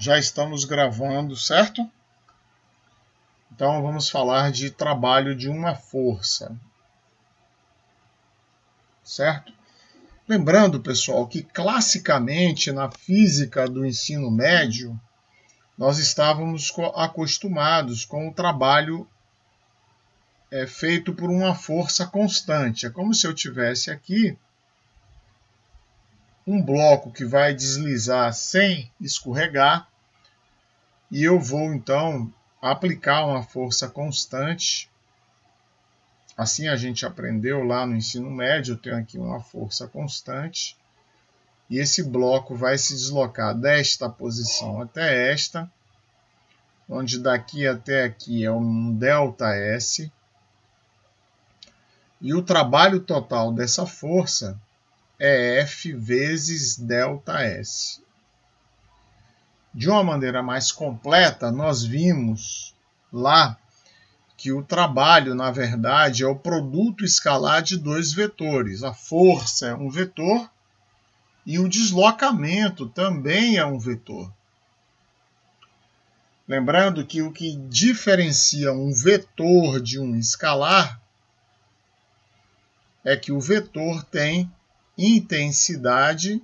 Já estamos gravando, certo? Então vamos falar de trabalho de uma força, certo? Lembrando, pessoal, que classicamente na física do ensino médio, nós estávamos acostumados com o trabalho feito por uma força constante. É como se eu tivesse aqui um bloco que vai deslizar sem escorregar e eu vou então aplicar uma força constante. Assim a gente aprendeu lá no ensino médio. Eu tenho aqui uma força constante e esse bloco vai se deslocar desta posição até esta, onde daqui até aqui é um ΔS, e o trabalho total dessa força é F vezes ΔS. De uma maneira mais completa, nós vimos lá que o trabalho, na verdade, é o produto escalar de dois vetores. A força é um vetor e o deslocamento também é um vetor. Lembrando que o que diferencia um vetor de um escalar é que o vetor tem intensidade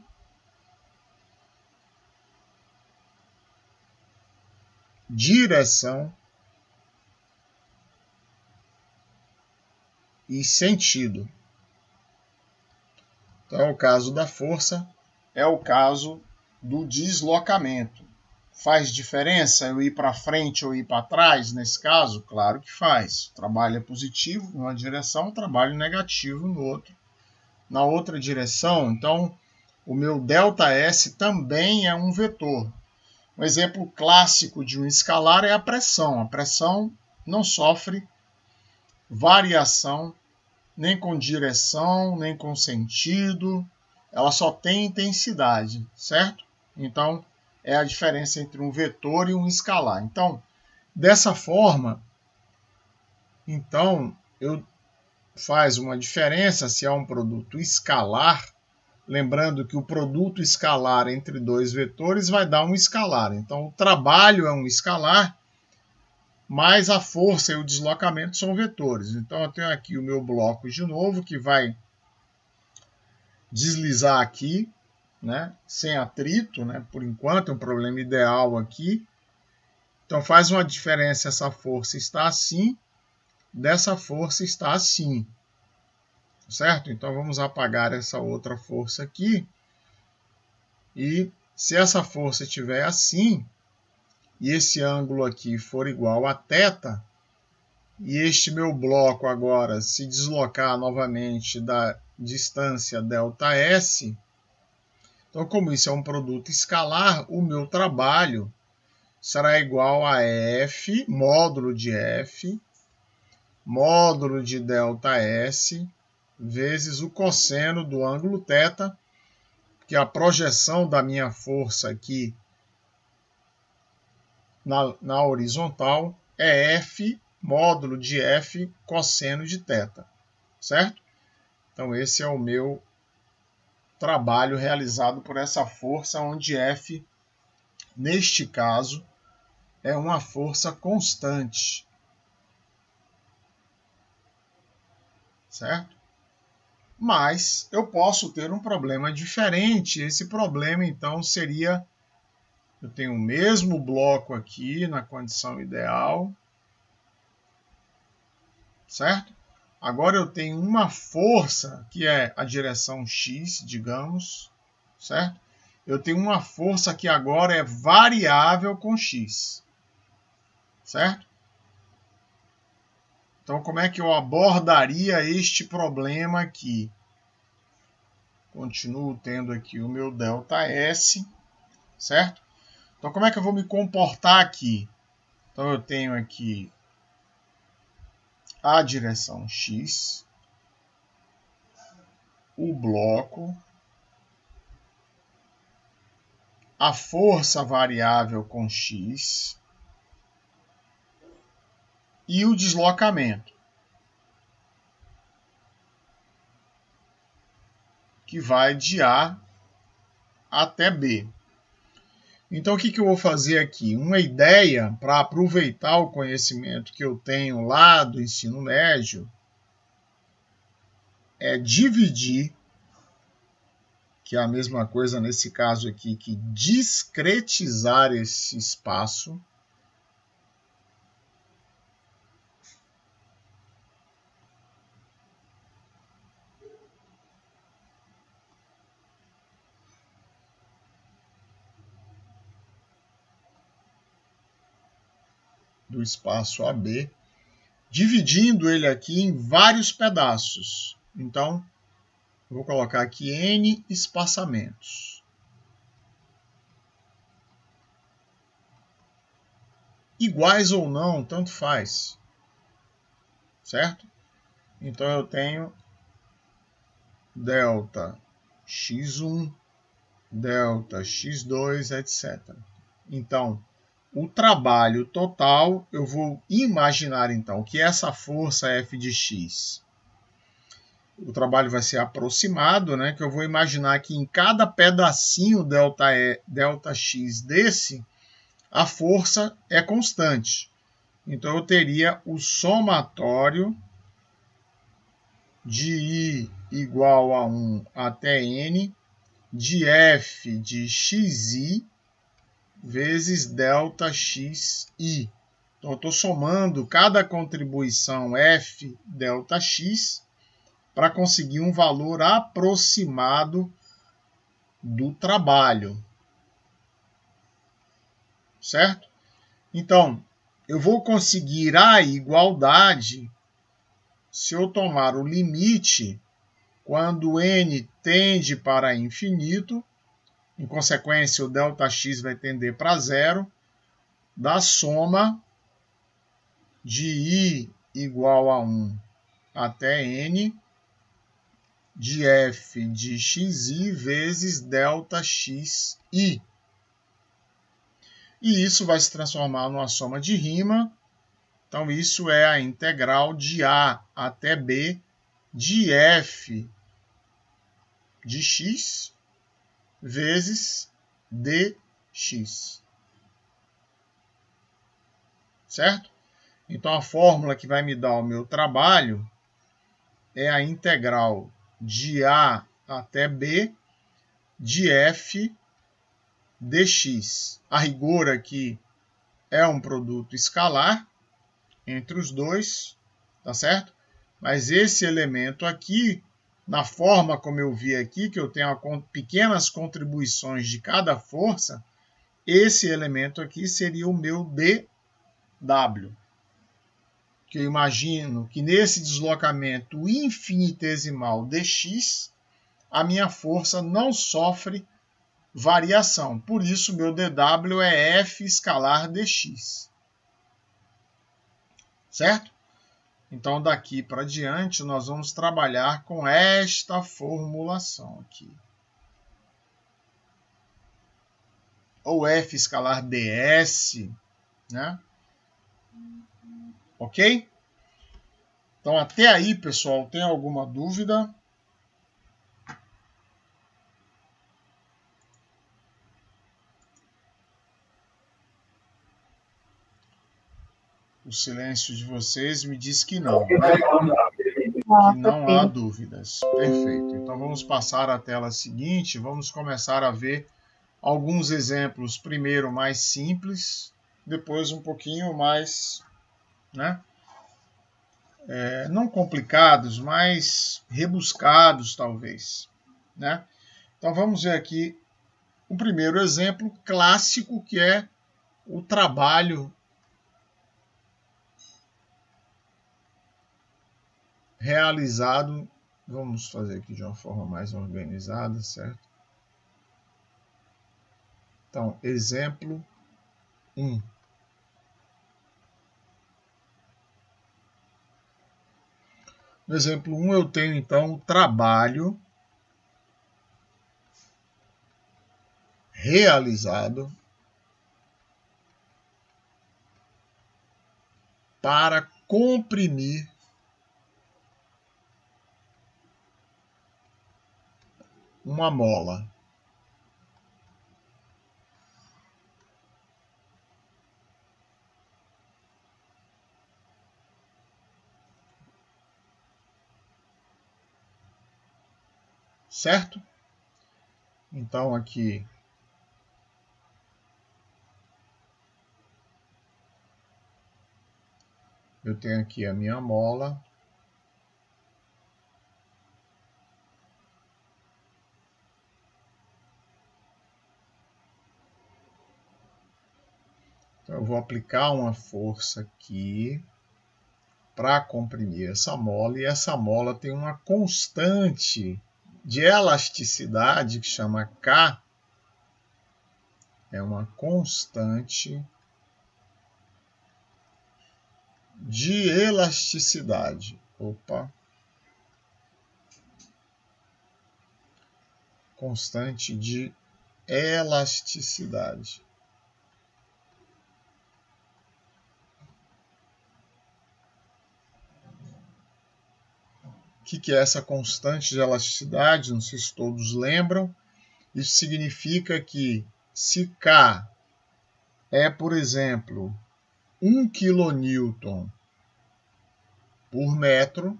direção e sentido. Então, o caso da força é o caso do deslocamento. Faz diferença eu ir para frente ou ir para trás nesse caso? Claro que faz. O trabalho é positivo em uma direção, o trabalho negativo na outra direção. Então, o meu ΔS também é um vetor. Um exemplo clássico de um escalar é a pressão. A pressão não sofre variação nem com direção, nem com sentido. Ela só tem intensidade, certo? Então, é a diferença entre um vetor e um escalar. Então, dessa forma, faz uma diferença se é um produto escalar. Lembrando que o produto escalar entre dois vetores vai dar um escalar. Então, o trabalho é um escalar, mas a força e o deslocamento são vetores. Então, eu tenho aqui o meu bloco de novo, que vai deslizar aqui, né, sem atrito, né, por enquanto, é um problema ideal aqui. Então, faz uma diferença essa força está assim, dessa força está assim. Certo? Então, vamos apagar essa outra força aqui. E se essa força estiver assim, e esse ângulo aqui for igual a θ, e este meu bloco agora se deslocar novamente da distância ΔS, então como isso é um produto escalar, o meu trabalho será igual a F, módulo de ΔS, vezes o cosseno do ângulo θ, que a projeção da minha força aqui na horizontal é F, módulo de F, cosseno de θ, certo? Então esse é o meu trabalho realizado por essa força, onde F, neste caso, é uma força constante, certo? Mas eu posso ter um problema diferente. Esse problema, então, seria: eu tenho o mesmo bloco aqui na condição ideal, certo? Agora eu tenho uma força, que é a direção x, digamos, certo? Eu tenho uma força que agora é variável com x, certo? Então, como é que eu abordaria este problema aqui? Continuo tendo aqui o meu ΔS, certo? Então, como é que eu vou me comportar aqui? Então, eu tenho aqui a direção x, o bloco, a força variável com x e o deslocamento, que vai de A até B. Então, o que eu vou fazer aqui? Uma ideia para aproveitar o conhecimento que eu tenho lá do ensino médio é dividir, que é a mesma coisa nesse caso aqui, que discretizar esse espaço do espaço AB, dividindo ele aqui em vários pedaços. Então, eu vou colocar aqui N espaçamentos. Iguais ou não, tanto faz. Certo? Então, eu tenho delta x1, delta x2, etc. Então, o trabalho total, eu vou imaginar então que essa força F de x, o trabalho vai ser aproximado, né? Que eu vou imaginar que em cada pedacinho delta x desse, a força é constante. Então, eu teria o somatório de I igual a 1 até N, de F de xi vezes delta xi. Então, eu estou somando cada contribuição F delta x para conseguir um valor aproximado do trabalho. Certo? Então, eu vou conseguir a igualdade se eu tomar o limite quando n tende para infinito. Em consequência, o ΔX vai tender para zero, da soma de I igual a 1 até N, de F de XI vezes ΔXI. E isso vai se transformar numa soma de rima. Então, isso é a integral de A até B de F de x vezes dx. Certo? Então, a fórmula que vai me dar o meu trabalho é a integral de A até B de f dx. A rigor aqui é um produto escalar entre os dois, tá certo? Mas esse elemento aqui, na forma como eu vi aqui, que eu tenho pequenas contribuições de cada força, esse elemento aqui seria o meu dw. Que eu imagino que nesse deslocamento infinitesimal dx, a minha força não sofre variação. Por isso, meu dw é f escalar dx. Certo? Então, daqui para diante, nós vamos trabalhar com esta formulação aqui. Ou f escalar ds, né? Ok? Então, até aí, pessoal, tem alguma dúvida? O silêncio de vocês me diz que não, né? Que não há dúvidas. Perfeito. Então, vamos passar à tela seguinte. Vamos começar a ver alguns exemplos, primeiro mais simples, depois um pouquinho mais, né? Não complicados, mas rebuscados, talvez, né? Então, vamos ver aqui o primeiro exemplo clássico, que é o trabalho realizado. Vamos fazer aqui de uma forma mais organizada, certo? Então, exemplo 1. No exemplo 1, eu tenho, então, o trabalho realizado para comprimir uma mola. certo? Então aqui eu tenho aqui a minha mola. Então eu vou aplicar uma força aqui para comprimir essa mola, e essa mola tem uma constante de elasticidade que chama K, é uma constante de elasticidade. Constante de elasticidade. O que é essa constante de elasticidade? Não sei se todos lembram. Isso significa que se K é, por exemplo, 1 kN por metro,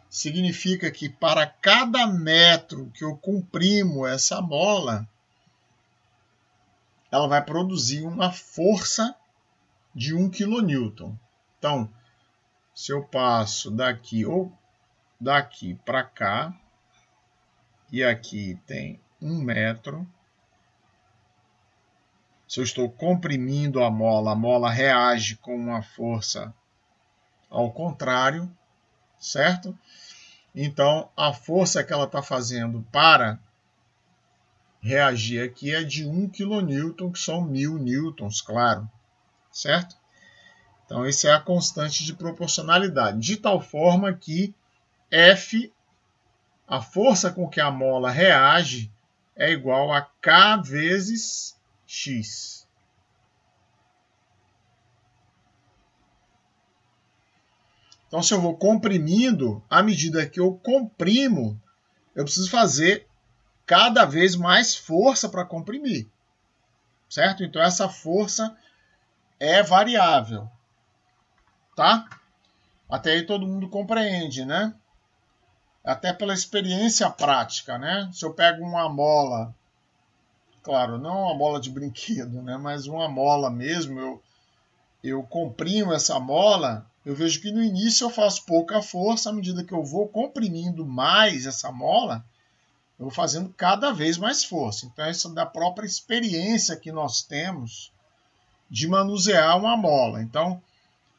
significa que para cada metro que eu comprimo essa mola, ela vai produzir uma força de 1 kN. Então, se eu passo daqui para cá, e aqui tem 1 metro, se eu estou comprimindo a mola reage com uma força ao contrário, certo? Então, a força que ela está fazendo para reagir aqui é de 1 kN, que são 1000 newtons, claro, certo? Então, essa é a constante de proporcionalidade, de tal forma que F, a força com que a mola reage, é igual a K vezes X. Então, se eu vou comprimindo, à medida que eu comprimo, eu preciso fazer cada vez mais força para comprimir, certo? Então, essa força é variável, tá? Até aí todo mundo compreende, né? Até pela experiência prática, né? Se eu pego uma mola, claro, não uma mola de brinquedo, né? Mas uma mola mesmo, eu comprimo essa mola, eu vejo que no início eu faço pouca força, à medida que eu vou comprimindo mais essa mola, eu vou fazendo cada vez mais força. Então, isso é da própria experiência que nós temos de manusear uma mola. Então,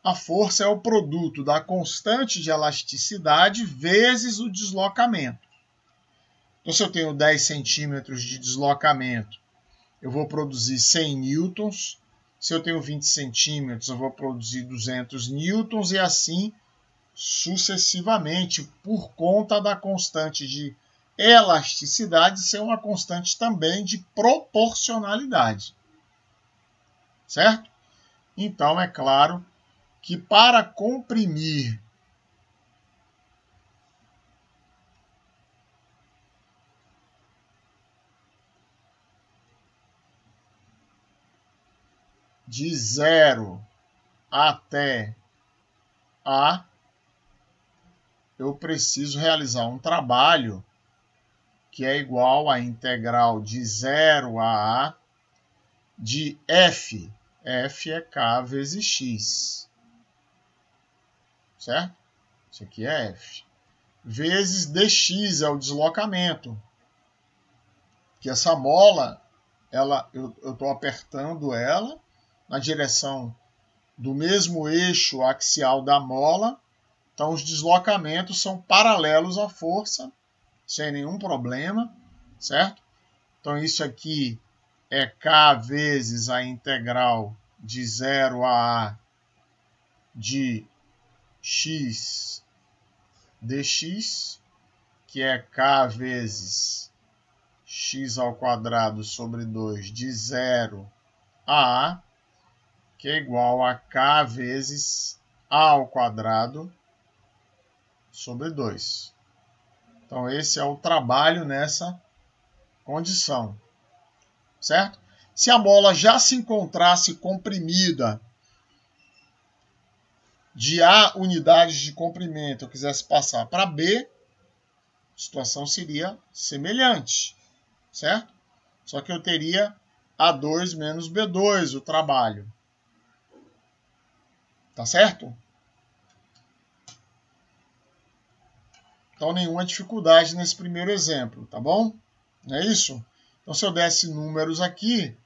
a força é o produto da constante de elasticidade vezes o deslocamento. Então, se eu tenho 10 centímetros de deslocamento, eu vou produzir 100 newtons. Se eu tenho 20 centímetros, eu vou produzir 200 newtons e assim sucessivamente, por conta da constante de elasticidade ser uma constante também de proporcionalidade. Certo? Então, é claro que para comprimir de 0 até A, eu preciso realizar um trabalho que é igual à integral de 0 a A de F. F é K vezes X. Certo? Isso aqui é F. Vezes dx é o deslocamento. Que essa mola, eu estou apertando ela na direção do mesmo eixo axial da mola. Então, os deslocamentos são paralelos à força, sem nenhum problema, certo? Então, isso aqui é K vezes a integral de 0 a A de x dx, que é K vezes x ao quadrado sobre 2 de 0 a A, que é igual a K vezes A ao quadrado sobre 2. Então, esse é o trabalho nessa condição, certo? Se a mola já se encontrasse comprimida de A unidades de comprimento, eu quisesse passar para B, situação seria semelhante, certo? Só que eu teria A2 menos B2, o trabalho. Tá certo? Então, nenhuma dificuldade nesse primeiro exemplo, tá bom? Não é isso? Então, se eu desse números aqui,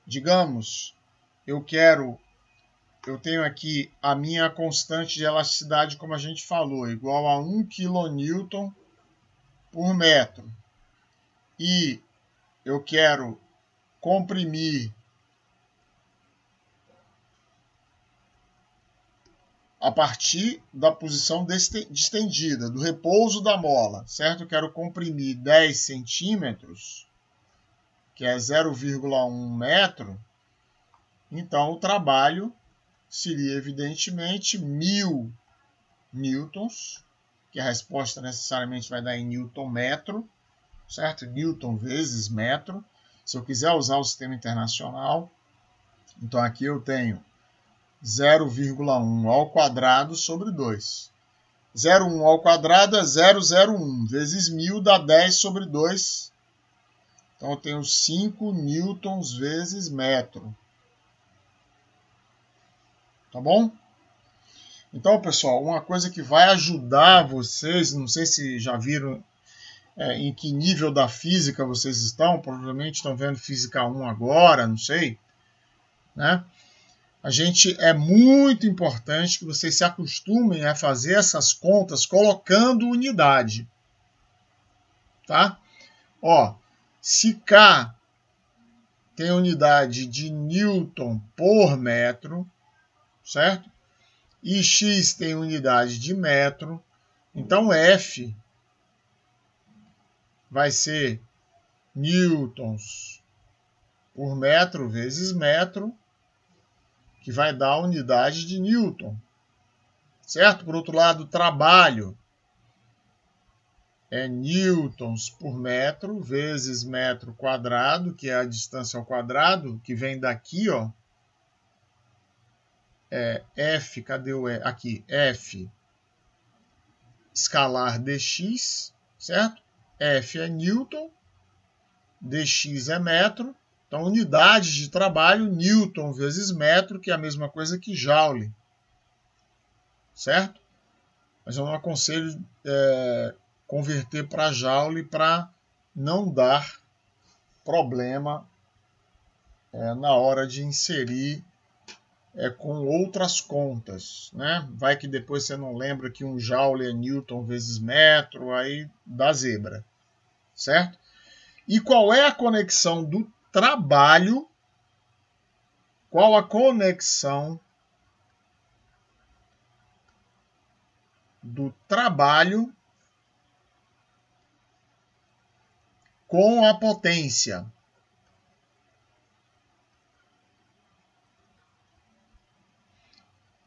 digamos, eu tenho aqui a minha constante de elasticidade, como a gente falou, igual a 1 kN por metro. E eu quero comprimir a partir da posição distendida, do repouso da mola, certo? Eu quero comprimir 10 centímetros, que é 0,1 metro. Então, o trabalho seria, evidentemente, 1000 newtons, que a resposta necessariamente vai dar em newton metro, certo? Newton vezes metro. Se eu quiser usar o sistema internacional, então aqui eu tenho 0,1 ao quadrado sobre 2. 0,1 ao quadrado é 0,01 vezes 1000 dá 10 sobre 2. Então eu tenho 5 newtons vezes metro. Tá bom? Então, pessoal, uma coisa que vai ajudar vocês, não sei se já viram em que nível da física vocês estão, provavelmente estão vendo Física 1 agora, não sei, né? É muito importante que vocês se acostumem a fazer essas contas colocando unidade, tá? Ó, se K tem unidade de Newton por metro, certo? E X tem unidade de metro, então F vai ser newtons por metro vezes metro, que vai dar a unidade de Newton, certo? Por outro lado, trabalho é newtons por metro vezes metro quadrado, que é a distância ao quadrado, que vem daqui, ó. F, cadê o E? Aqui, F escalar dx, certo? F é newton, dx é metro. Então, unidade de trabalho, newton vezes metro, que é a mesma coisa que joule. Certo? Mas eu não aconselho converter para joule para não dar problema na hora de inserir com outras contas. Né? Vai que depois você não lembra que um joule é newton vezes metro, aí dá zebra. Certo? E qual é a conexão do trabalho? Qual a conexão do trabalho com a potência?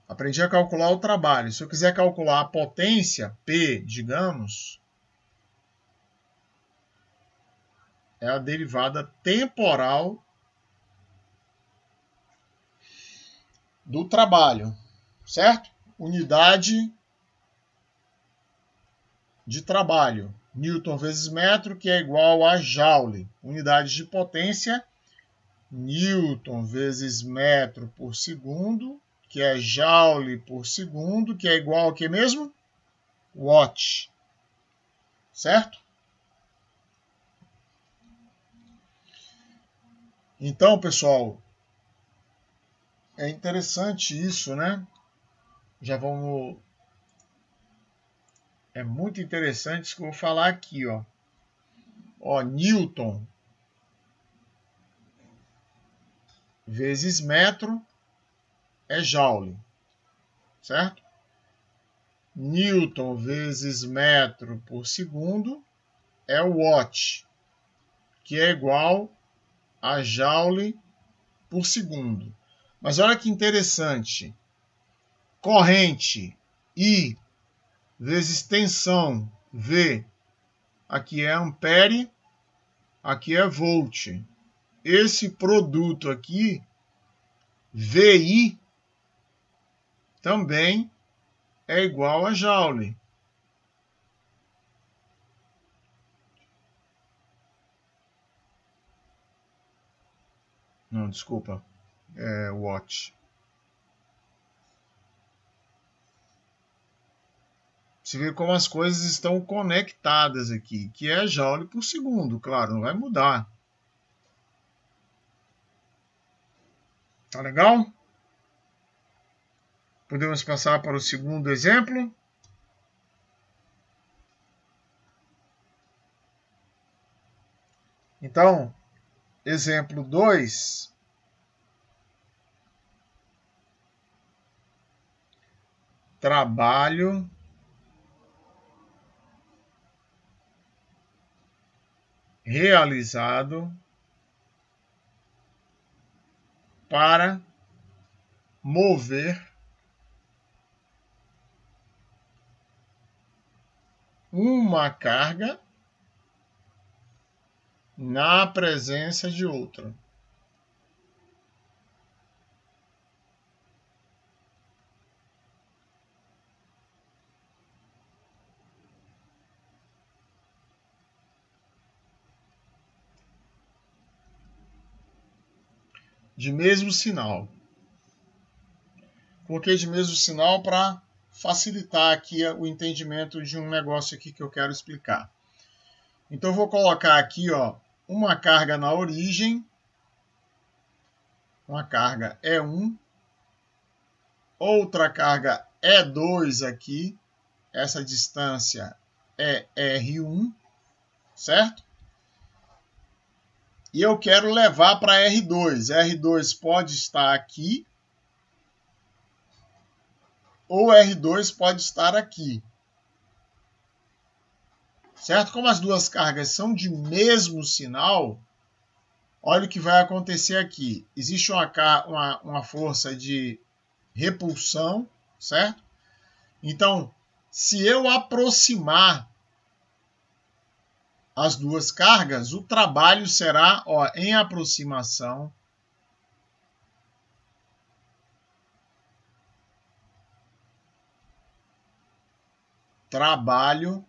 Aprendi a calcular o trabalho. Se eu quiser calcular a potência, P, digamos, é a derivada temporal do trabalho, certo? Unidade de trabalho, Newton vezes metro, que é igual a joule. Unidade de potência, Newton vezes metro por segundo, que é joule por segundo, que é igual ao que mesmo? Watt. Certo? Então, pessoal, é interessante isso, né? Já vamos... É muito interessante isso que eu vou falar aqui, ó. Ó, Newton vezes metro é joule, certo? Newton vezes metro por segundo é watt, que é igual a joule por segundo. Mas olha que interessante. Corrente I vezes tensão V. Aqui é ampere, aqui é volt. Esse produto aqui, VI, também é igual a joule. Não, desculpa. É watt. Você vê como as coisas estão conectadas aqui, que é joule por segundo, claro, não vai mudar. Tá legal? Podemos passar para o segundo exemplo. Então, exemplo 2. Trabalho realizado para mover uma carga na presença de outra. De mesmo sinal. Coloquei de mesmo sinal para facilitar aqui o entendimento de um negócio aqui que eu quero explicar. Então eu vou colocar aqui, ó, uma carga na origem, uma carga E1, outra carga E2 aqui, essa distância é R1, certo? E eu quero levar para R2. R2 pode estar aqui, ou R2 pode estar aqui. Certo? Como as duas cargas são de mesmo sinal, olha o que vai acontecer aqui. Existe uma força de repulsão, certo? Então, se eu aproximar as duas cargas, o trabalho será, ó, em aproximação, trabalho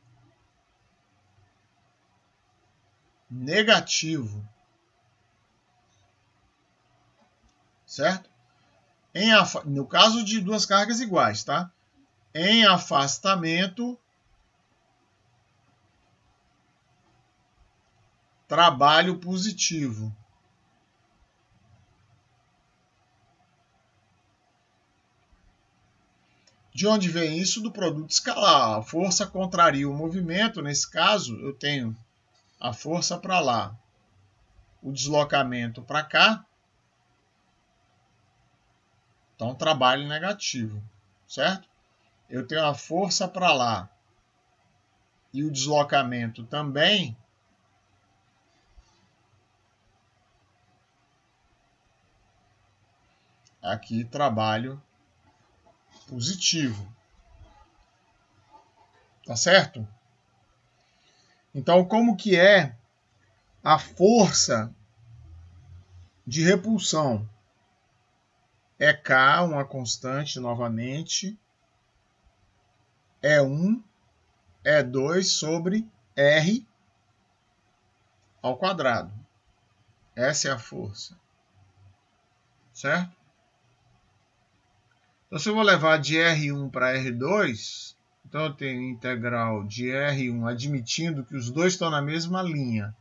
negativo, certo? No caso de duas cargas iguais, tá? Em afastamento, trabalho positivo. De onde vem isso? Do produto escalar. A força contraria o movimento. Nesse caso, eu tenho a força para lá, o deslocamento para cá. Então, trabalho negativo, certo? Eu tenho a força para lá e o deslocamento também. Aqui, trabalho positivo. Tá certo? Então, como que é a força de repulsão? É K, uma constante novamente. E1, E2 sobre R ao quadrado. Essa é a força. Certo? Então, se eu vou levar de R1 para R2, então eu tenho integral de R1, admitindo que os dois estão na mesma linha.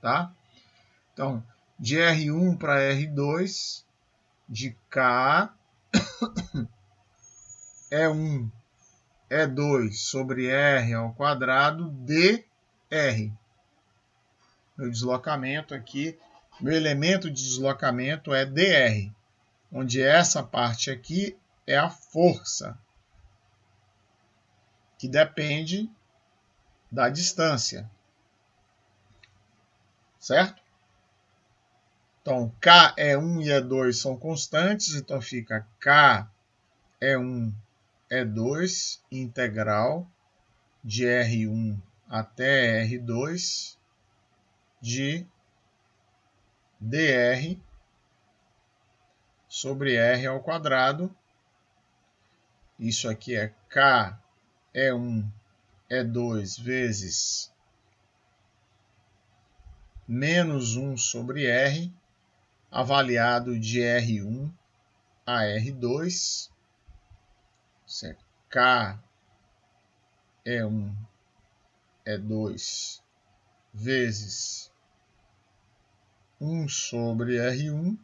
Tá? Então, de R1 para R2, de K, E1, E2 sobre R ao quadrado, dr. Meu deslocamento aqui, meu elemento de deslocamento é dr, onde essa parte aqui é a força, que depende da distância. Certo? Então, K, E1 e E2 são constantes, então fica K, E1, E2, integral de R1 até R2 de dr sobre R ao quadrado. Isso aqui é K, E1, E2 vezes menos 1 sobre R avaliado de R1 a R2, certo? K é 1, é 2, vezes 1 sobre R1,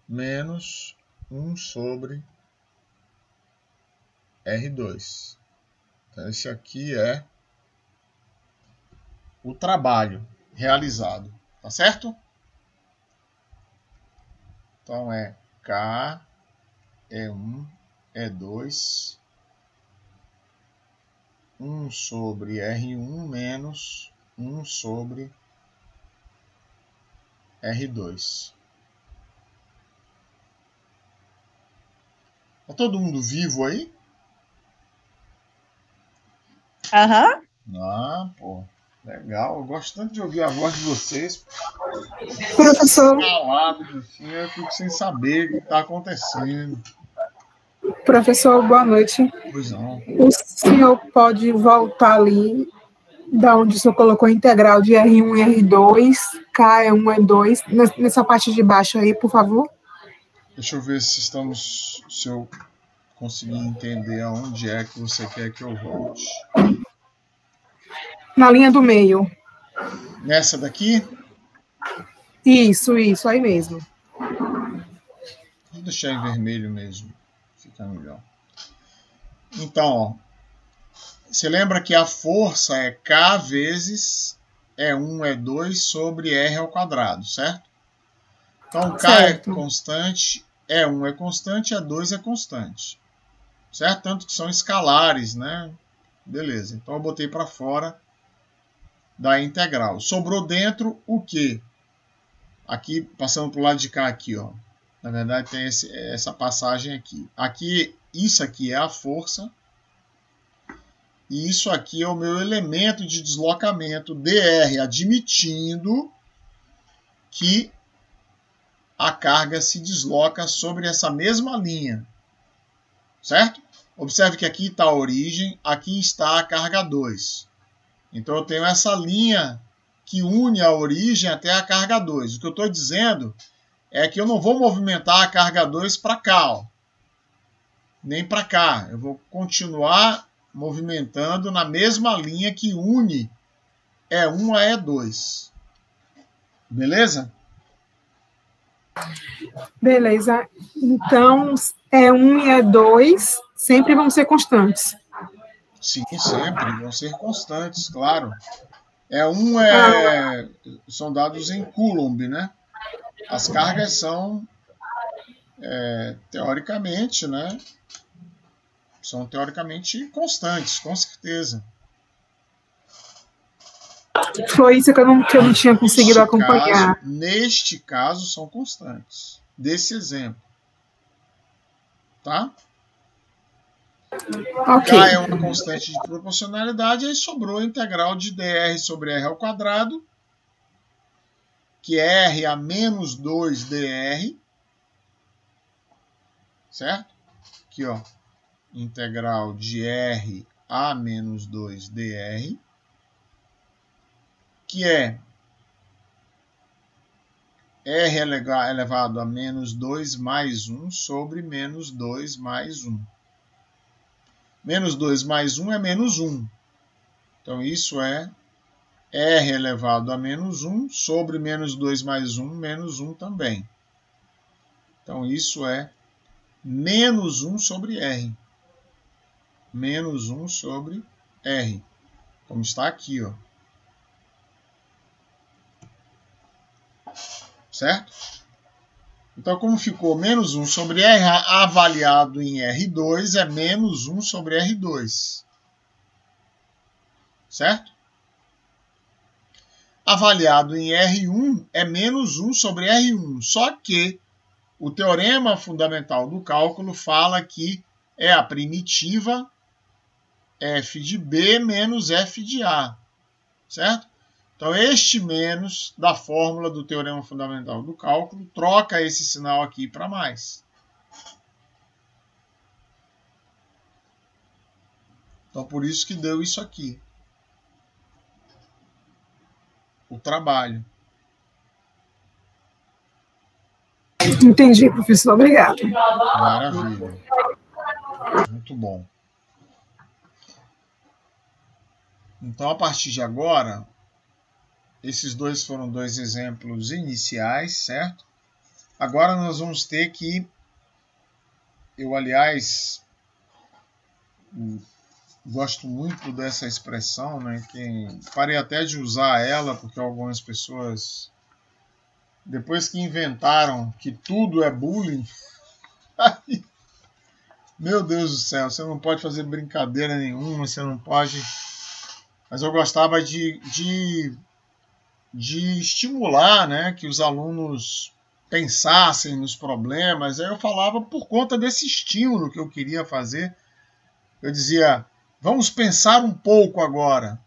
menos 1 sobre R2. Então, esse aqui é o trabalho realizado, tá certo? Então, é K, é 1, é 2, 1 sobre R1 menos 1 sobre R2. Tá todo mundo vivo aí? Aham. Ah, pô, legal. Eu gosto tanto de ouvir a voz de vocês. Professor, Calados, assim, eu fico sem saber o que está acontecendo. professor, boa noite. Pois não. O senhor pode voltar ali da onde o senhor colocou a integral de R1 e R2, K é 1 é 2, nessa parte de baixo aí, por favor? Deixa eu ver se eu conseguir entender aonde é que você quer que eu volte. Na linha do meio. Nessa daqui? Isso, aí mesmo. Vou deixar em vermelho mesmo. Fica melhor. Então, ó, você lembra que a força é K vezes E1, E2 sobre R ao quadrado, certo? Então, K é Certo. constante, E1 é constante, E2 é constante. Certo? Tanto que são escalares, né? Beleza. Então, eu botei para fora da integral. Sobrou dentro o quê? Aqui, passando para o lado de cá, aqui, ó. Na verdade, tem essa passagem aqui. Isso aqui é a força. E isso aqui é o meu elemento de deslocamento, dr, admitindo que a carga se desloca sobre essa mesma linha. Certo? Observe que aqui está a origem, aqui está a carga 2. Então, eu tenho essa linha que une a origem até a carga 2. O que eu estou dizendo é que eu não vou movimentar a carga 2 para cá, ó, nem para cá. Eu vou continuar movimentando na mesma linha que une E1 a E2. Beleza? Beleza. Então, E1 e E2 sempre vão ser constantes. Sim, sempre. Vão ser constantes, claro. São dados em Coulomb, né? As cargas são, teoricamente, né? São teoricamente constantes, com certeza. Foi isso que eu não tinha conseguido acompanhar. Neste caso, são constantes. Desse exemplo. Tá? Ok. K é uma constante de proporcionalidade, aí sobrou a integral de dr sobre r ao quadrado, que é r a menos 2 dr, certo? Aqui, ó, integral de r a menos 2 dr, que é r elevado a menos 2 mais 1 sobre menos 2 mais 1. Menos 2 mais 1 é menos 1. Então, isso é r elevado a menos 1 sobre menos 2 mais 1, menos 1 também. Então, isso é menos 1 sobre r. Menos 1 sobre r. Como está aqui, ó. Certo? Então, como ficou menos 1 sobre r, avaliado em R2 é menos 1 sobre R2. Certo? Avaliado em R1 é menos 1 sobre R1. Só que o teorema fundamental do cálculo fala que é a primitiva f de B menos f de A. Certo? Então, este menos da fórmula do teorema fundamental do cálculo troca esse sinal aqui para mais. Então, por isso que deu isso aqui. O trabalho. Entendi, professor. Obrigado. Maravilha. Muito bom. Então, a partir de agora, esses dois foram dois exemplos iniciais, certo? Agora nós vamos ter que... Eu, aliás, gosto muito dessa expressão, né? Que parei até de usar ela, porque algumas pessoas, depois que inventaram que tudo é bullying, aí, meu Deus do céu, você não pode fazer brincadeira nenhuma, você não pode... Mas eu gostava de estimular, né, que os alunos pensassem nos problemas. Aí eu falava por conta desse estímulo que eu queria fazer. Eu dizia, vamos pensar um pouco agora.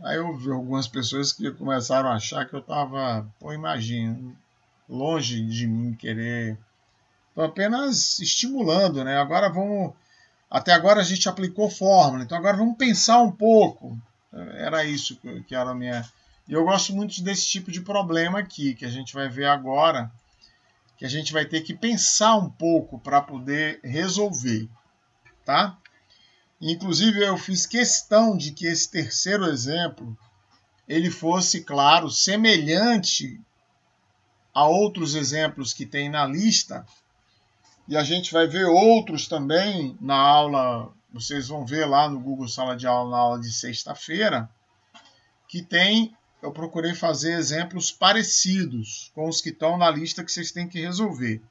Aí eu vi algumas pessoas que começaram a achar que eu estava, imagina, longe de mim querer. Estou apenas estimulando, né? Agora vamos... Até agora a gente aplicou fórmula, então agora vamos pensar um pouco. Era isso que era a minha... E eu gosto muito desse tipo de problema aqui, que a gente vai ver agora, que a gente vai ter que pensar um pouco para poder resolver, tá? Inclusive eu fiz questão de que esse terceiro exemplo, ele fosse, claro, semelhante a outros exemplos que tem na lista, e a gente vai ver outros também na aula, vocês vão ver lá no Google Sala de Aula, na aula de sexta-feira, que tem... Eu procurei fazer exemplos parecidos com os que estão na lista que vocês têm que resolver.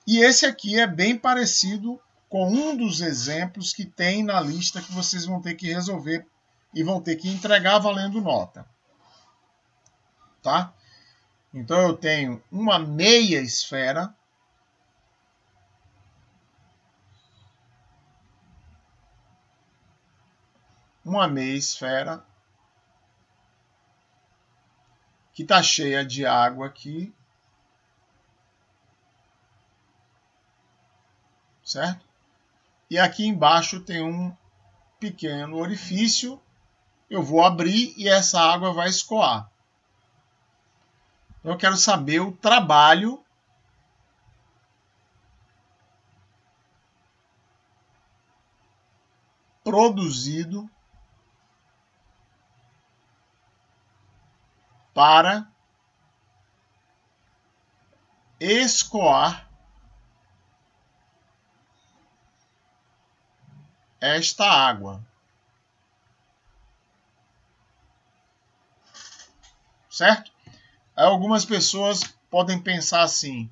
E esse aqui é bem parecido com um dos exemplos que tem na lista que vocês vão ter que resolver e vão ter que entregar valendo nota. Tá? Então eu tenho uma meia esfera. Uma meia esfera. Que está cheia de água aqui, certo? E aqui embaixo tem um pequeno orifício, eu vou abrir e essa água vai escoar. Eu quero saber o trabalho produzido para escoar esta água. Certo? Aí algumas pessoas podem pensar assim,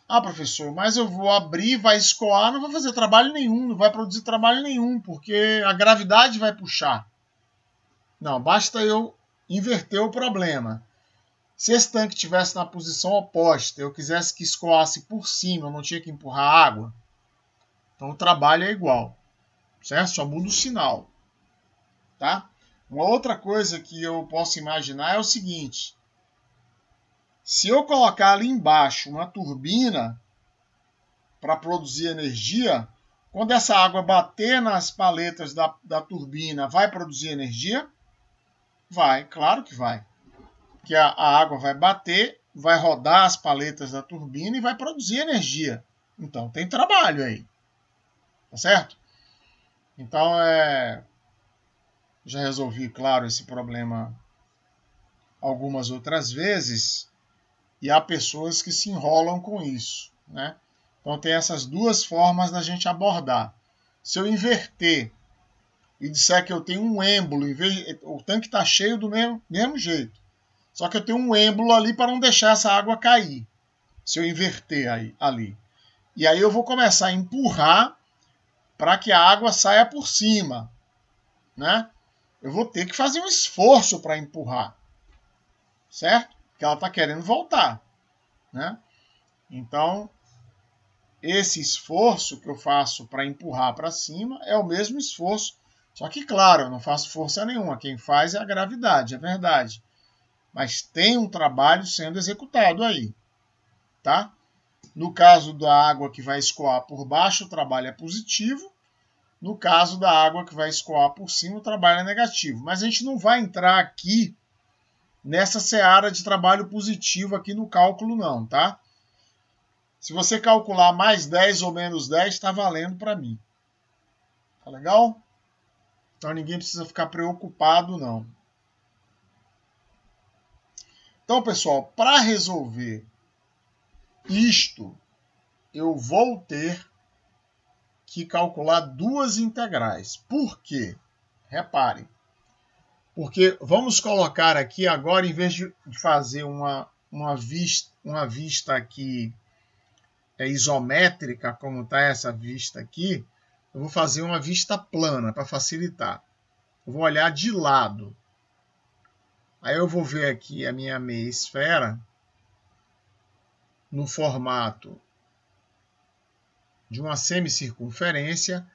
ah, professor, mas eu vou abrir, vai escoar, não vai fazer trabalho nenhum, não vai produzir trabalho nenhum, porque a gravidade vai puxar. Não, basta eu inverter o problema. Se esse tanque estivesse na posição oposta, eu quisesse que escoasse por cima, eu não tinha que empurrar água, então o trabalho é igual, certo? Só muda o sinal, tá? Uma outra coisa que eu posso imaginar é o seguinte, se eu colocar ali embaixo uma turbina para produzir energia, quando essa água bater nas paletas da turbina, vai produzir energia? Vai, claro que vai. Que a água vai bater, vai rodar as paletas da turbina e vai produzir energia. Então, tem trabalho aí. Tá certo? Então, já resolvi, claro, esse problema algumas outras vezes e há pessoas que se enrolam com isso, né? Então, tem essas duas formas da gente abordar. Se eu inverter e disser que eu tenho um êmbolo, o tanque está cheio do mesmo jeito. Só que eu tenho um êmbolo ali para não deixar essa água cair. Se eu inverter ali. E aí eu vou começar a empurrar para que a água saia por cima. Né? Eu vou ter que fazer um esforço para empurrar. Certo? Porque ela está querendo voltar. Né? Então, esse esforço que eu faço para empurrar para cima é o mesmo esforço. Só que, claro, eu não faço força nenhuma. Quem faz é a gravidade, é verdade. Mas tem um trabalho sendo executado aí, tá? No caso da água que vai escoar por baixo, o trabalho é positivo. No caso da água que vai escoar por cima, o trabalho é negativo. Mas a gente não vai entrar aqui nessa seara de trabalho positivo aqui no cálculo não, tá? Se você calcular mais 10 ou menos 10, está valendo para mim. Tá legal? Então ninguém precisa ficar preocupado, não. Então, pessoal, para resolver isto, eu vou ter que calcular duas integrais. Por quê? Reparem. Porque vamos colocar aqui agora, em vez de fazer uma vista aqui isométrica, como está essa vista aqui, eu vou fazer uma vista plana para facilitar. Eu vou olhar de lado. Aí eu vou ver aqui a minha meia esfera no formato de uma semicircunferência.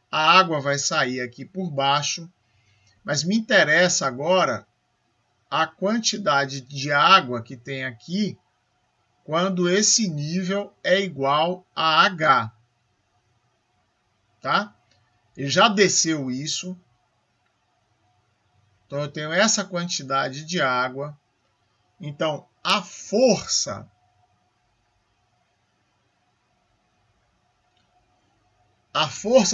A água vai sair aqui por baixo, mas me interessa agora a quantidade de água que tem aqui quando esse nível é igual a H. Tá? Ele já desceu isso. Então, eu tenho essa quantidade de água. Então, a força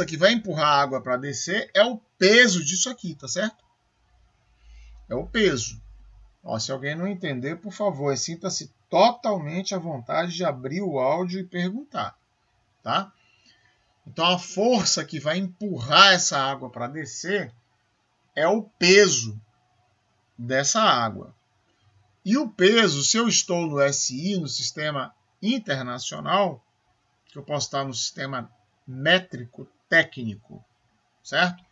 que vai empurrar a água para descer é o peso disso aqui, tá certo? É o peso. Ó, se alguém não entender, por favor, sinta-se totalmente à vontade de abrir o áudio e perguntar, tá? Então, a força que vai empurrar essa água para descer é o peso dessa água. E o peso, se eu estou no SI, no sistema internacional, que eu posso estar no sistema métrico técnico, certo?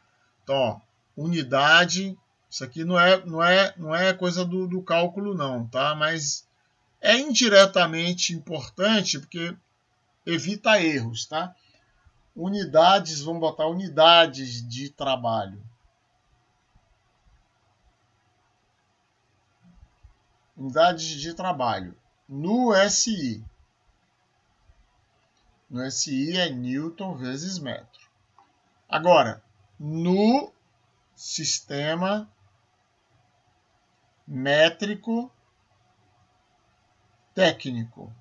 Então, ó, unidade, isso aqui não é coisa do cálculo não, tá? Mas é indiretamente importante porque evita erros, tá? Unidades, vamos botar unidades de trabalho. Unidades de trabalho no SI. No SI é Newton vezes metro. Agora, no sistema métrico técnico,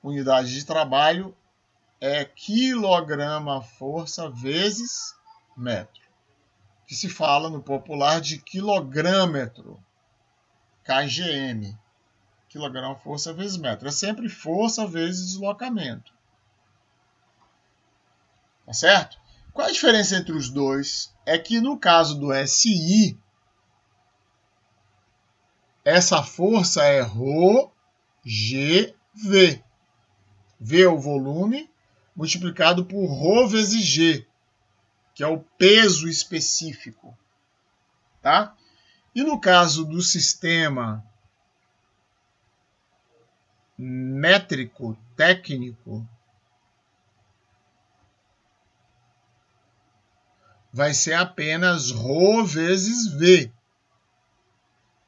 unidade de trabalho é quilograma-força vezes metro, que se fala no popular de quilogrâmetro, kgm, quilograma-força vezes metro. É sempre força vezes deslocamento. Tá certo? Qual a diferença entre os dois? É que no caso do SI, essa força é ρgv. V é o volume multiplicado por ρ vezes G, que é o peso específico. Tá? E no caso do sistema métrico técnico, vai ser apenas ρ vezes V.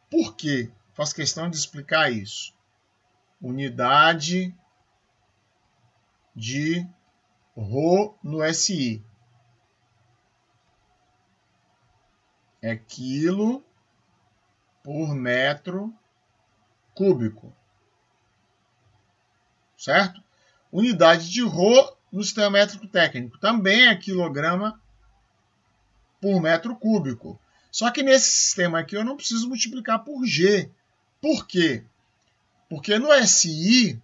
Por quê? Faço questão de explicar isso. Unidade de ρ no SI é quilo por metro cúbico. Certo? Unidade de ρ no sistema métrico técnico também é quilograma por metro cúbico. Só que nesse sistema aqui eu não preciso multiplicar por G. Por quê? Porque no SI,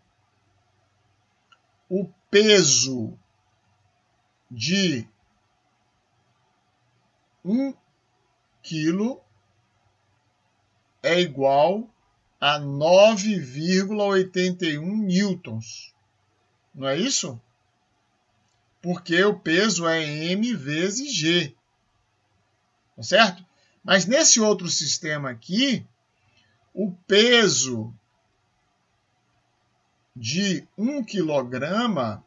o peso de 1 quilo é igual a 9,81 newtons. Não é isso? Porque o peso é m vezes g. Tá certo? Mas nesse outro sistema aqui, o peso de 1 quilograma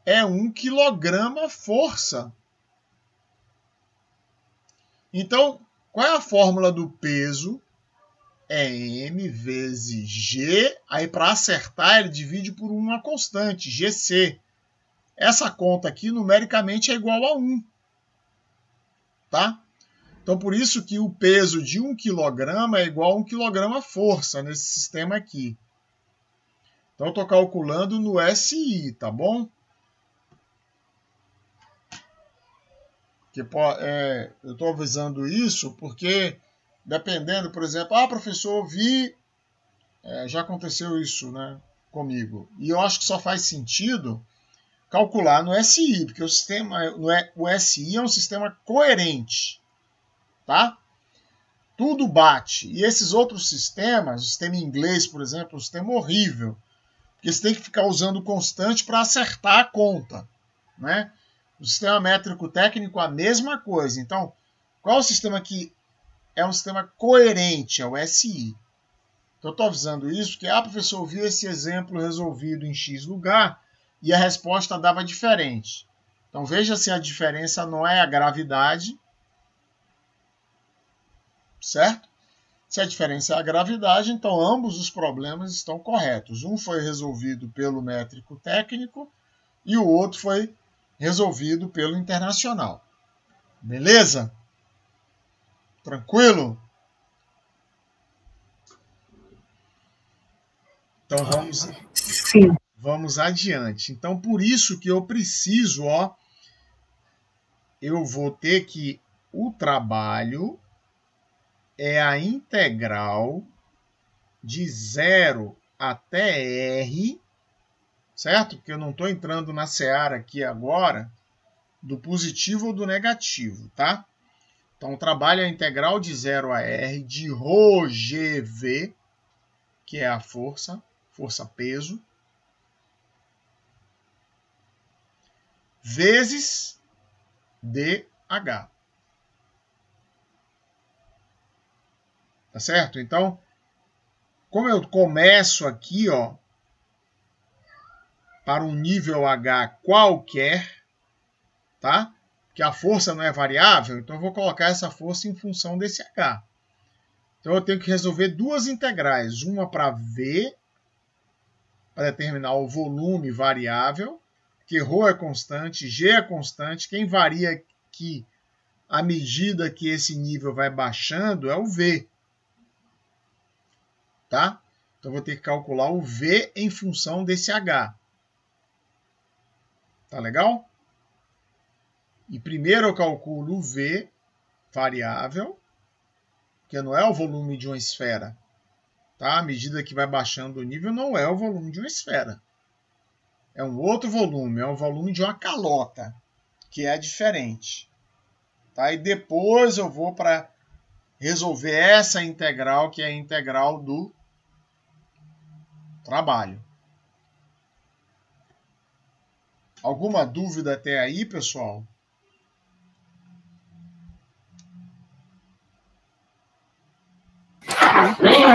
é 1 quilograma força. Então, qual é a fórmula do peso? É m vezes g. Aí, para acertar, ele divide por uma constante, gc. Essa conta aqui, numericamente, é igual a 1. Tá? Então, por isso que o peso de 1 quilograma é igual a 1 quilograma força nesse sistema aqui. Então, eu estou calculando no SI, tá bom? Eu estou avisando isso porque, dependendo, por exemplo, professor, vi, já aconteceu isso, né, comigo. E eu acho que só faz sentido calcular no SI, porque o SI é um sistema coerente, tá? Tudo bate. E esses outros sistemas, o sistema inglês, por exemplo, é um sistema horrível, porque você tem que ficar usando constante para acertar a conta, né? O sistema métrico técnico, a mesma coisa. Então, qual é o sistema que é um sistema coerente? É o SI. Então, eu estou avisando isso porque, professor, viu esse exemplo resolvido em X lugar e a resposta dava diferente. Então, veja se a diferença não é a gravidade, certo? Se a diferença é a gravidade, então ambos os problemas estão corretos. Um foi resolvido pelo métrico técnico e o outro foi resolvido pelo internacional. Beleza? Tranquilo? Então vamos adiante. Então por isso que eu preciso, eu vou ter que o trabalho é a integral de 0 até R, certo? Porque eu não estou entrando na seara aqui agora do positivo ou do negativo, tá? Então, o trabalho é a integral de 0 a R de ρgv, que é a força-peso, vezes dH. Tá certo? Então, como eu começo aqui, para um nível H qualquer, tá? Que a força não é variável, então eu vou colocar essa força em função desse H. Então eu tenho que resolver duas integrais, uma para V, para determinar o volume variável, que ρ é constante, G é constante, quem varia aqui à medida que esse nível vai baixando é o V. Tá? Então eu vou ter que calcular o V em função desse H. Tá legal? E primeiro eu calculo o V variável, que não é o volume de uma esfera. Tá? À medida que vai baixando o nível, não é o volume de uma esfera. É um outro volume, é o volume de uma calota, que é diferente. Tá? E depois eu vou para resolver essa integral, que é a integral do trabalho. Alguma dúvida até aí, pessoal?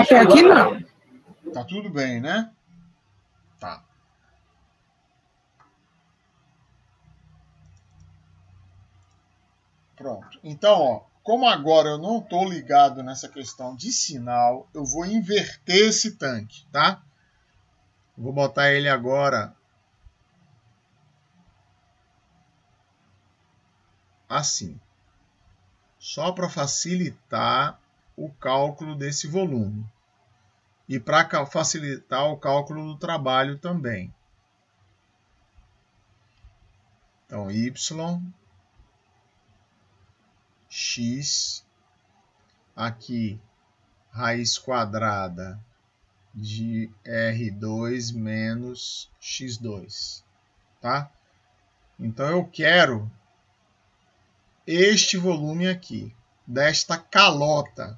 Até aqui não. Tá tudo bem, né? Tá. Pronto. Então, como agora eu não estou ligado nessa questão de sinal, eu vou inverter esse tanque, tá? Vou botar ele agora assim. Só para facilitar o cálculo desse volume. E para facilitar o cálculo do trabalho também. Então, y, x, aqui, raiz quadrada de R2 menos x2, tá? Então, eu quero este volume aqui, desta calota,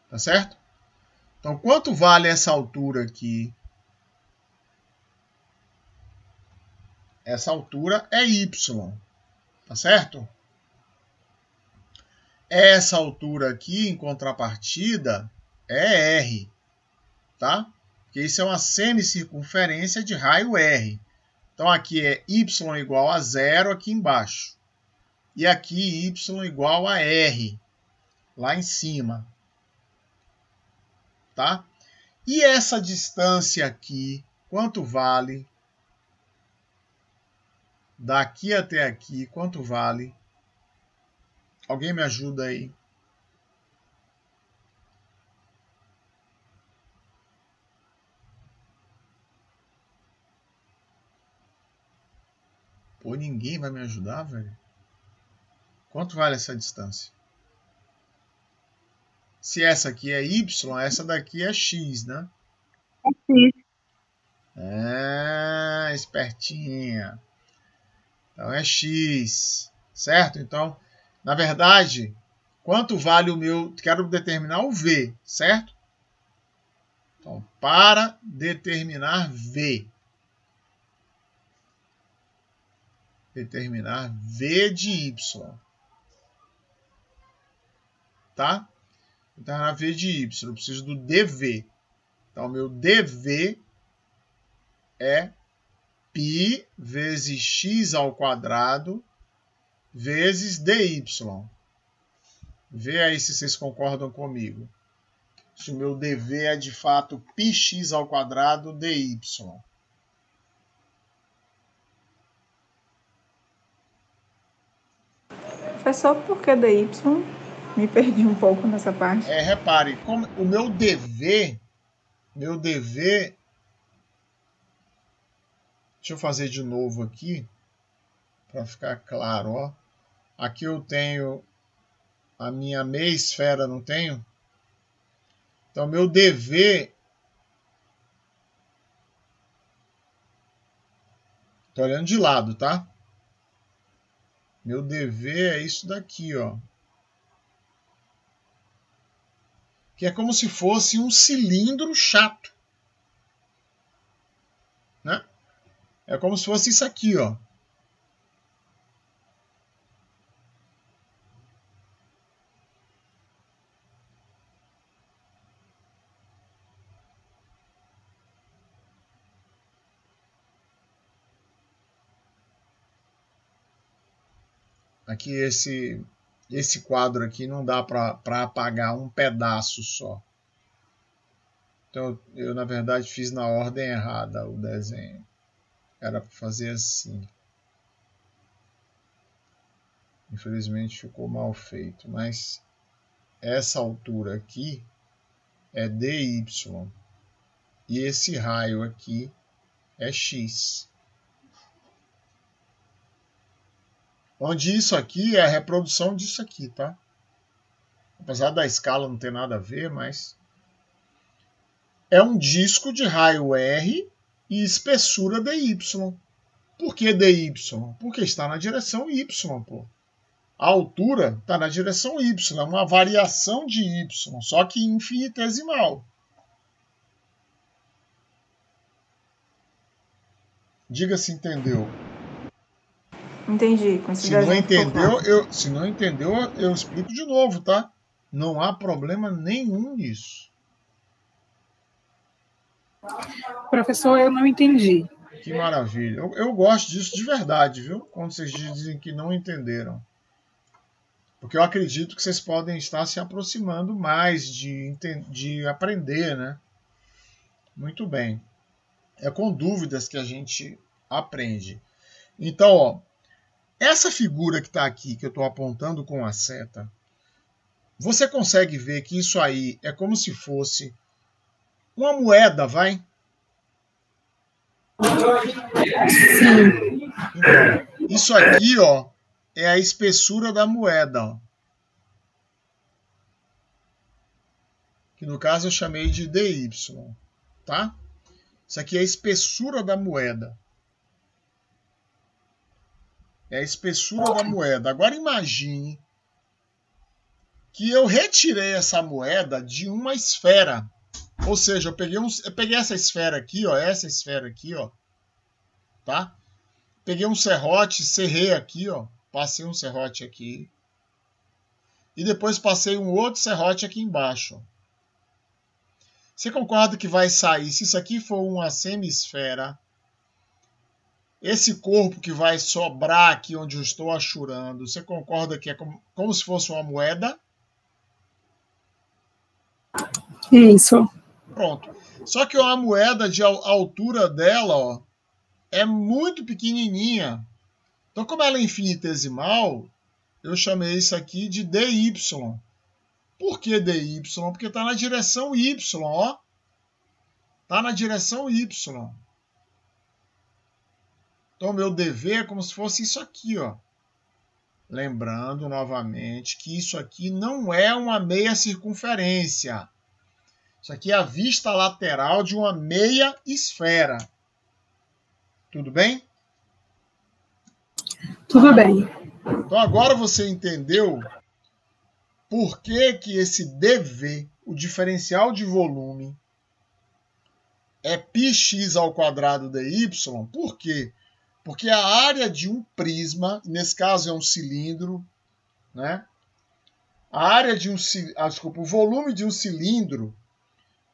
tá certo? Então, quanto vale essa altura aqui? Essa altura é y, tá certo? Essa altura aqui, em contrapartida, é R, tá? Porque isso é uma semicircunferência de raio R. Então, aqui é y igual a 0 aqui embaixo. E aqui y igual a R, lá em cima. Tá? E essa distância aqui, quanto vale? Daqui até aqui, quanto vale? Alguém me ajuda aí? Pô, ninguém vai me ajudar, velho. Quanto vale essa distância? Se essa aqui é y, essa daqui é x, né? Espertinha. Então é x, certo? Então, na verdade, quanto vale o meu... Quero determinar o v, certo? Então, para determinar v. Determinar v de y. Tá? Determinar v de y. Eu preciso do dv. Então, meu dv é π vezes x ao quadrado vezes dy. Vê aí se vocês concordam comigo. Se o meu dv é de fato πx ao quadrado dy. Professor, por que dy? Me perdi um pouco nessa parte. Repare, como o meu dv, deixa eu fazer de novo aqui, para ficar claro, ó. Aqui eu tenho a minha meia esfera, não tenho? Então, meu dv... Estou olhando de lado, tá? Meu dv é isso daqui, ó. Que é como se fosse um cilindro chato. Né? É como se fosse isso aqui, ó. Aqui esse quadro aqui não dá para apagar um pedaço só. Então eu na verdade fiz na ordem errada o desenho. Era para fazer assim. Infelizmente ficou mal feito, mas essa altura aqui é dy e esse raio aqui é x. Onde isso aqui é a reprodução disso aqui, tá? Apesar da escala não ter nada a ver, mas é um disco de raio R e espessura dy. Por que dy? Porque está na direção y, pô. A altura está na direção y, é uma variação de y, só que infinitesimal. Diga se entendeu. Entendi. Se não entendeu, eu explico de novo, tá? Não há problema nenhum nisso. Professor, eu não entendi. Que maravilha. Eu gosto disso de verdade, viu? Quando vocês dizem que não entenderam. Porque eu acredito que vocês podem estar se aproximando mais de aprender, né? Muito bem. É com dúvidas que a gente aprende. Então, ó, essa figura que está aqui, que eu estou apontando com a seta, você consegue ver que isso aí é como se fosse uma moeda, vai? Sim. Então, isso aqui, ó, é a espessura da moeda, ó. Que no caso eu chamei de dy, tá? Isso aqui é a espessura da moeda. É a espessura da moeda. Agora imagine que eu retirei essa moeda de uma esfera. Ou seja, eu peguei essa esfera aqui, ó, tá? Peguei um serrote, serrei aqui, ó, passei um serrote aqui. E depois passei um outro serrote aqui embaixo. Você concorda que vai sair, se isso aqui for uma semisfera, esse corpo que vai sobrar aqui onde eu estou achurando, você concorda que é como se fosse uma moeda? Isso. Pronto. Só que a moeda, a altura dela, ó, é muito pequenininha. Então, como ela é infinitesimal, eu chamei isso aqui de dy. Por que dy? Porque está na direção y, ó. Está na direção y. Então, o meu dv é como se fosse isso aqui, ó. Lembrando novamente que isso aqui não é uma meia circunferência. Isso aqui é a vista lateral de uma meia esfera. Tudo bem? Tudo bem. Então agora você entendeu por que que esse dv, o diferencial de volume, é πx ao quadrado dy. Por quê? Porque a área de um prisma, nesse caso é um cilindro, né? O volume de um cilindro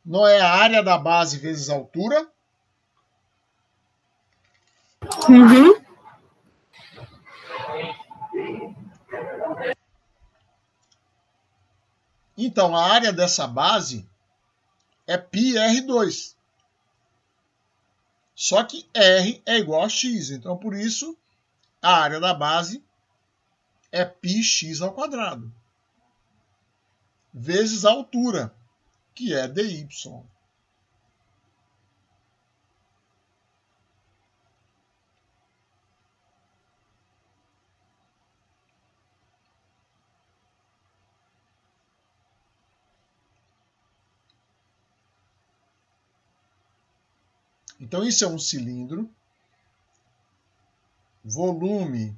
não é a área da base vezes a altura? Uhum. Então, a área dessa base é πr2. Só que R é igual a x. Então, por isso, a área da base é πx ao quadrado. Vezes a altura, que é dy. Então, isso é um cilindro. Volume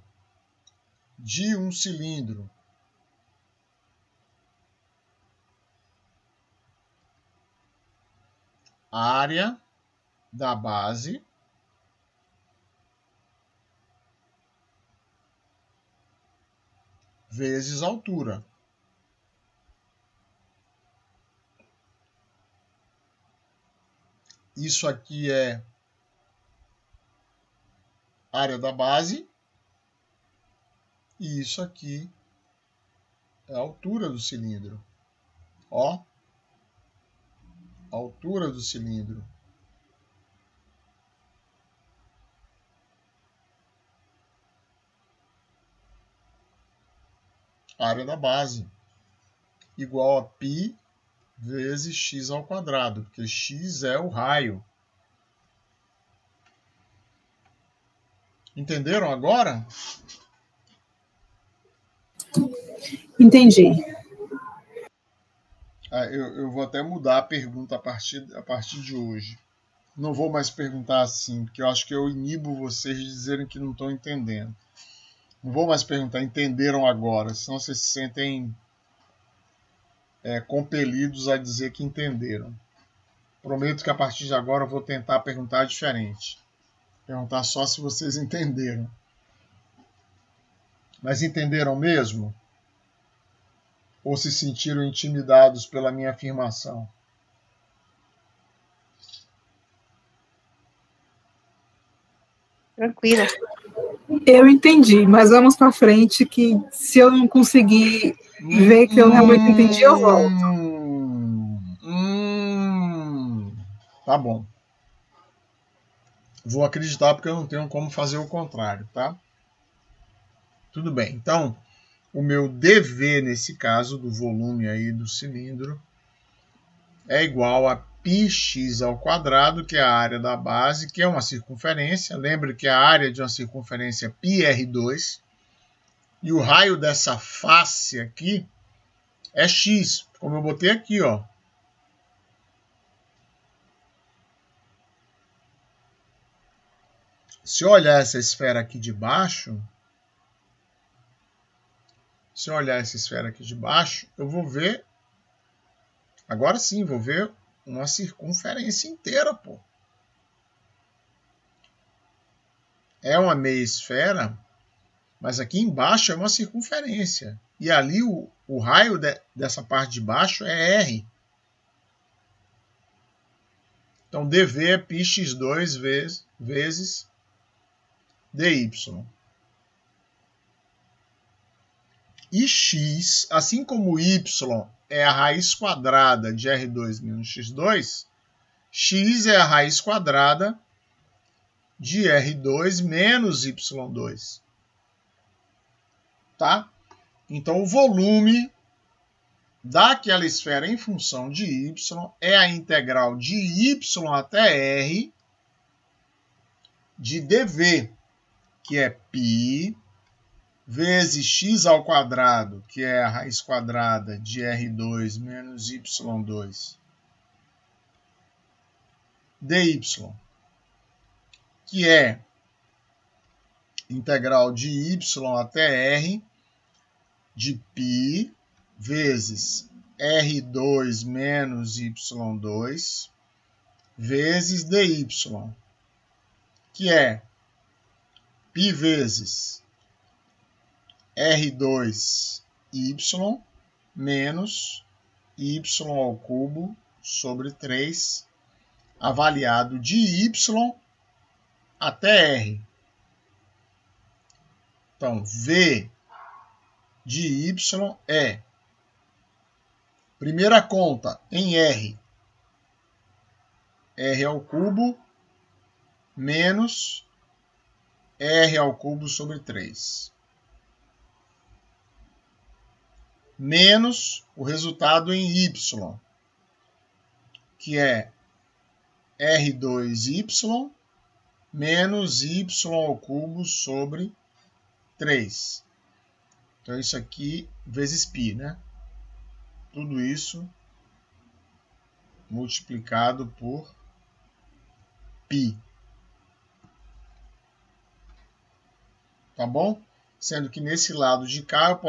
de um cilindro área da base vezes altura. Isso aqui é área da base e isso aqui é a altura do cilindro. Ó, a altura do cilindro. Área da base igual a π vezes x ao quadrado, porque x é o raio. Entenderam agora? Entendi. Eu vou até mudar a pergunta a partir de hoje. Não vou mais perguntar assim, porque eu acho que eu inibo vocês de dizerem que não estão entendendo. Não vou mais perguntar, entenderam agora, senão vocês se sentem compelidos a dizer que entenderam. Prometo que a partir de agora eu vou tentar perguntar diferente. Perguntar só se vocês entenderam. Mas entenderam mesmo? Ou se sentiram intimidados pela minha afirmação? Tranquila. Eu entendi, mas vamos para frente que se eu não conseguir ver que eu realmente entendi, eu volto. Tá bom. Vou acreditar porque eu não tenho como fazer o contrário, tá? Tudo bem. Então, o meu dV, nesse caso, do volume aí do cilindro, é igual a πx ao quadrado, que é a área da base, que é uma circunferência. Lembre que a área de uma circunferência é πr2. E o raio dessa face aqui é x, como eu botei aqui, ó. Se eu olhar essa esfera aqui de baixo, eu vou ver, agora sim, vou ver uma circunferência inteira, pô. É uma meia esfera, mas aqui embaixo é uma circunferência. E ali o raio dessa parte de baixo é R. Então, dV é πx2 vezes dy. E x, assim como y é a raiz quadrada de R2 menos x2, x é a raiz quadrada de R2 menos y2. Tá? Então, o volume daquela esfera em função de y é a integral de y até R de dV. que é π, vezes x ao quadrado, que é a raiz quadrada de R2 menos y2 dy, que é integral de y até r de π vezes R2 menos y2 vezes dy, que é π vezes R2y menos y ao cubo sobre 3, avaliado de y até r. Então, V de y é, primeira conta, em r, r ao cubo menos r ao cubo sobre 3. Menos o resultado em y, que é R2y menos y ao cubo sobre 3. Então, isso aqui vezes π, né? Tudo isso multiplicado por π. Tá bom? Sendo que nesse lado de cá eu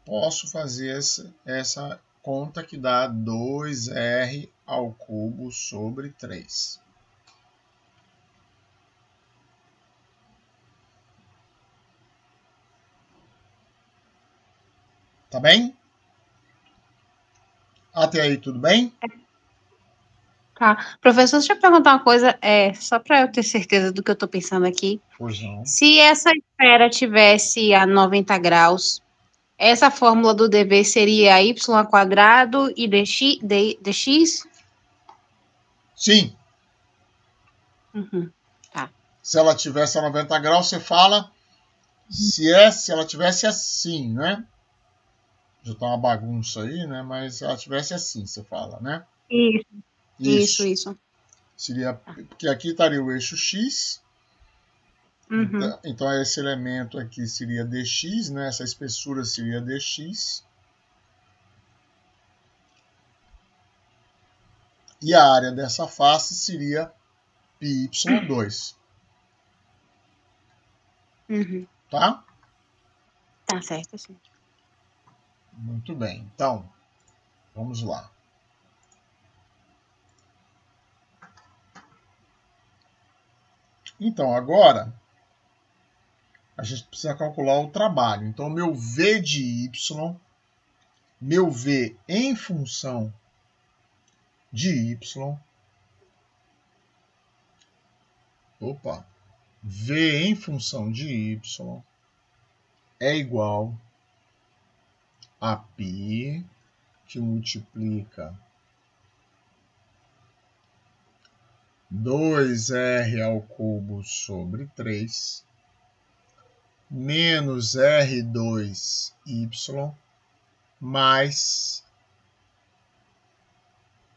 posso fazer essa conta que dá 2r ao cubo sobre 3. Tá bem? Até aí, tudo bem? Tá. Professor, deixa eu perguntar uma coisa, só para eu ter certeza do que eu estou pensando aqui. Pois não. Se essa esfera tivesse a 90 graus, essa fórmula do dv seria y ao quadrado e dx? Sim. Uhum. Tá. Se ela tivesse a 90 graus, você fala se ela tivesse assim, né? Já tá uma bagunça aí, né? Mas se ela tivesse assim, você fala, né? Isso. Seria, porque aqui estaria o eixo x. Uhum. Então, esse elemento aqui seria dx, né? Essa espessura seria dx. E a área dessa face seria πy2. Uhum. Tá? Tá certo, sim. Muito bem. Então, vamos lá. Então, agora, a gente precisa calcular o trabalho. Então, meu V de y, meu V em função de y, V em função de y é igual a π, que multiplica 2r ao cubo sobre 3, menos R2y, mais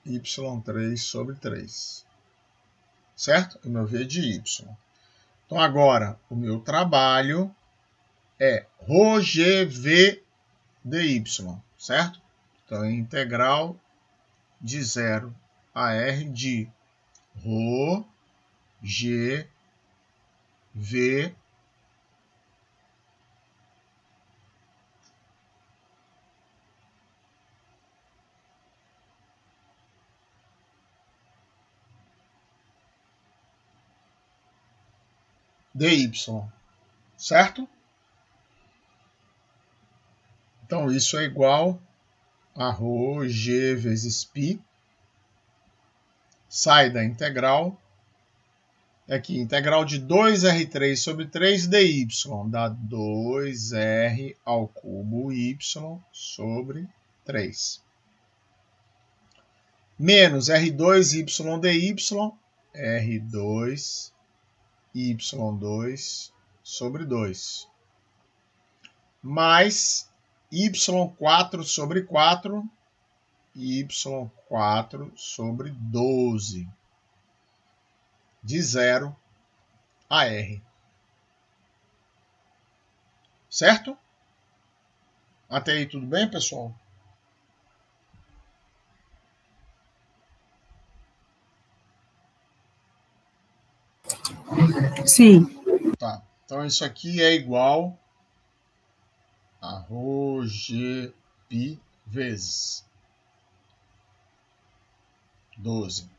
y3 sobre 3. Certo? O meu V de y. Então, agora, o meu trabalho é ρgv dy, certo? Então, é integral de 0 a r de ρ, g, v dy, certo? Então, isso é igual a ρ, g vezes π. Sai da integral. Aqui, integral de 2r3 sobre 3 dy dá 2r ao cubo y sobre 3. Menos r2y dy, r2y2 sobre 2. Mais y4 sobre 4, y4 sobre 12. De 0 a r. Certo? Até aí tudo bem, pessoal? Sim. Tá. Então isso aqui é igual a ρgπ vezes 12.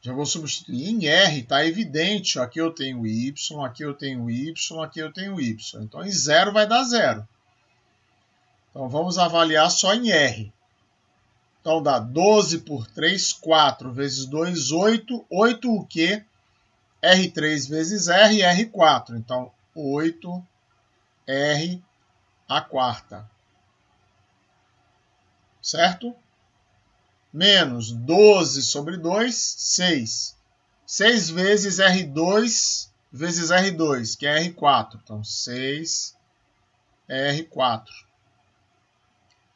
Já vou substituir. Em R está evidente. Aqui eu tenho Y, aqui eu tenho Y, aqui eu tenho Y. Então em 0 vai dar 0. Então vamos avaliar só em R. Então dá 12 por 3, 4 vezes 2, 8. 8 o quê? R3 vezes R, R4. Então 8 R a quarta. Certo? Menos 12 sobre 2, 6. 6 vezes R2 vezes R2, que é R4. Então, 6 R4.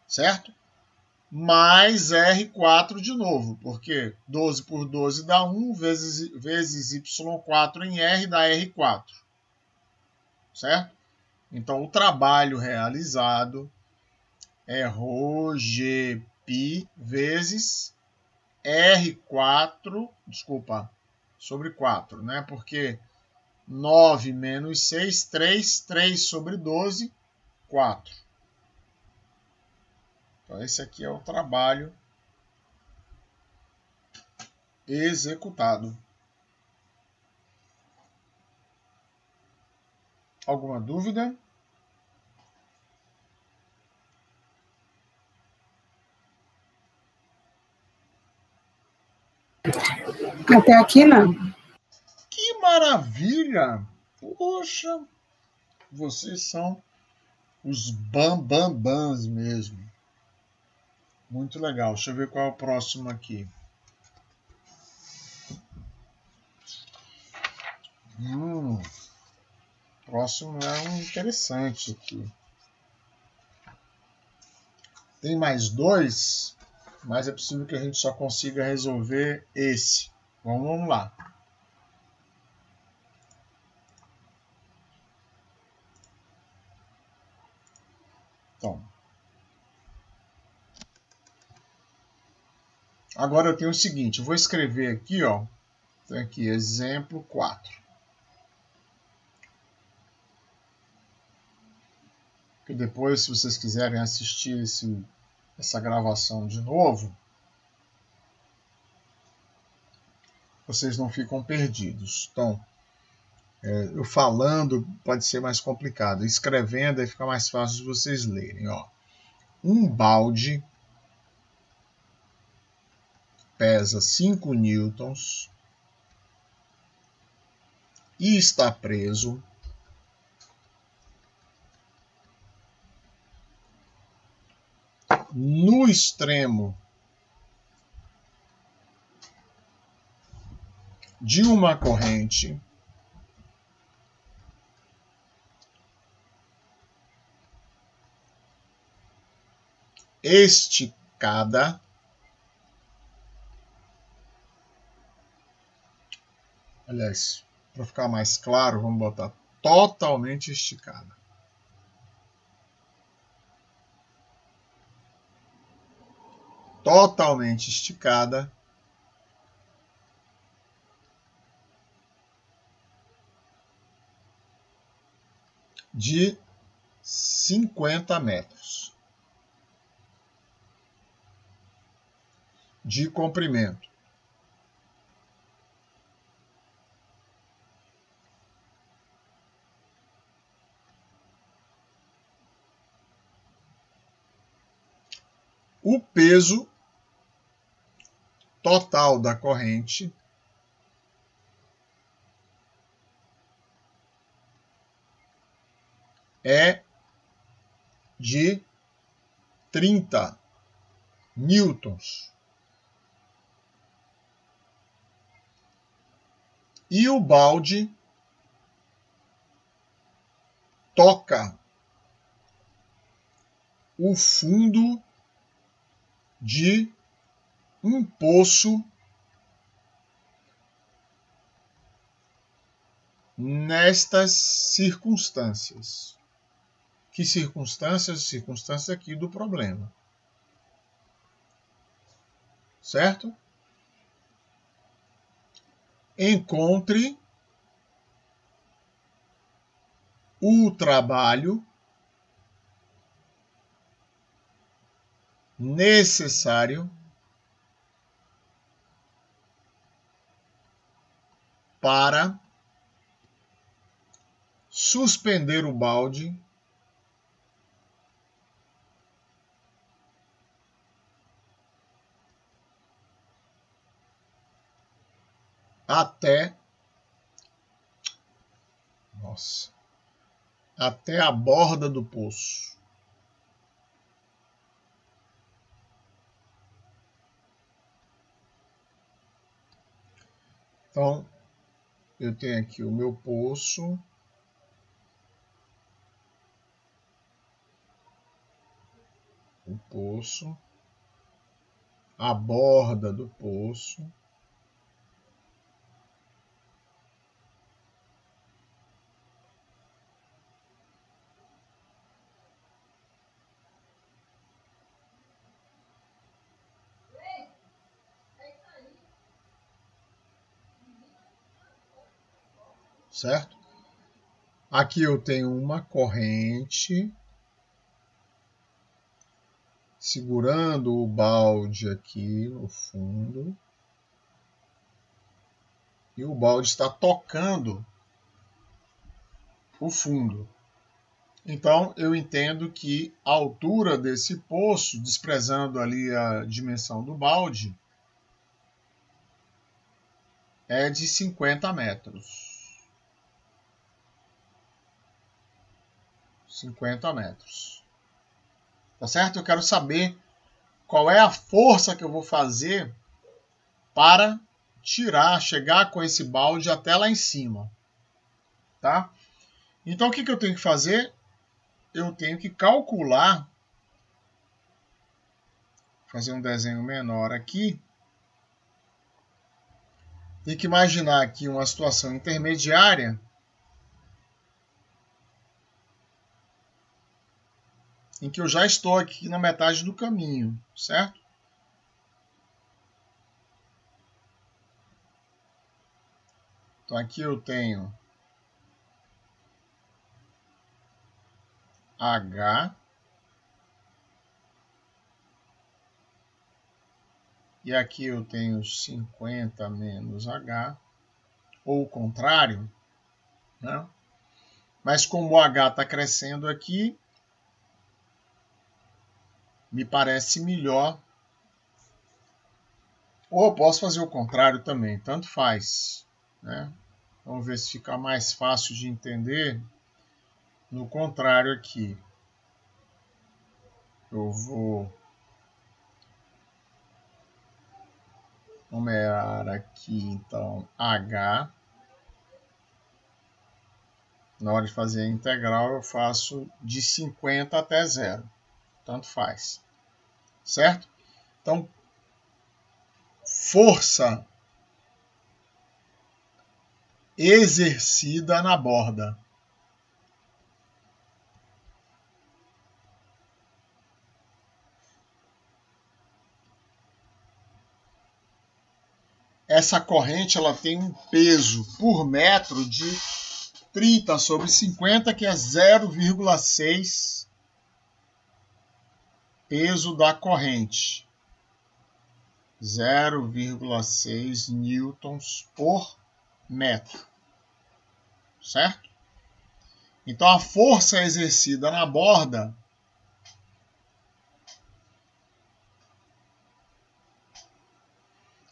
Certo? Mais R4 de novo, porque 12 por 12 dá 1, vezes Y4 em R dá R4. Certo? Então, o trabalho realizado é ρgπ vezes R4, desculpa, sobre 4, né? Porque 9 menos 6, 3, 3 sobre 12, 4. Então, esse aqui é o trabalho executado. Alguma dúvida? Até aqui não. Que maravilha! Poxa, vocês são os bambambãs mesmo. Muito legal. Deixa eu ver qual é o próximo aqui. Próximo é um interessante aqui. Tem mais dois, mas é possível que a gente só consiga resolver esse. Vamos lá. Então, agora eu tenho o seguinte, eu vou escrever aqui, ó, tem aqui exemplo 4. Que depois, se vocês quiserem assistir essa gravação de novo, vocês não ficam perdidos. Então, eu falando pode ser mais complicado, escrevendo aí fica mais fácil de vocês lerem. Ó. Um balde pesa 5 newtons e está preso no extremo de uma corrente esticada aliás, para ficar mais claro, vamos botar totalmente esticada. Totalmente esticada de 50 metros de comprimento. O peso total da corrente é de 30 newtons. E o balde toca o fundo de um poço nestas circunstâncias. Que circunstâncias? Circunstâncias aqui do problema. Certo? Encontre o trabalho necessário para suspender o balde até a borda do poço. Então, eu tenho aqui o meu poço. O poço. A borda do poço. Certo? Aqui eu tenho uma corrente segurando o balde aqui no fundo. E o balde está tocando o fundo. Então, eu entendo que a altura desse poço, desprezando ali a dimensão do balde, é de 50 metros. 50 metros. Tá certo? Eu quero saber qual é a força que eu vou fazer para chegar com esse balde até lá em cima. Tá? Então, o que eu tenho que fazer? Eu tenho que calcular, fazer um desenho menor aqui. Tem que imaginar aqui uma situação intermediária em que eu já estou aqui na metade do caminho, certo? Então aqui eu tenho H e aqui eu tenho 50 menos H, ou o contrário, né? Mas como o H está crescendo aqui, me parece melhor. Ou eu posso fazer o contrário também, tanto faz, né? Vamos ver se fica mais fácil de entender no contrário aqui. Eu vou numerar aqui, então, H. Na hora de fazer a integral, eu faço de 50 até 0. Tanto faz. Certo? Então, força exercida na borda. Essa corrente ela tem um peso por metro de 30 sobre 50, que é 0,6 peso da corrente. 0,6 newtons por metro. Certo? Então, a força exercida na borda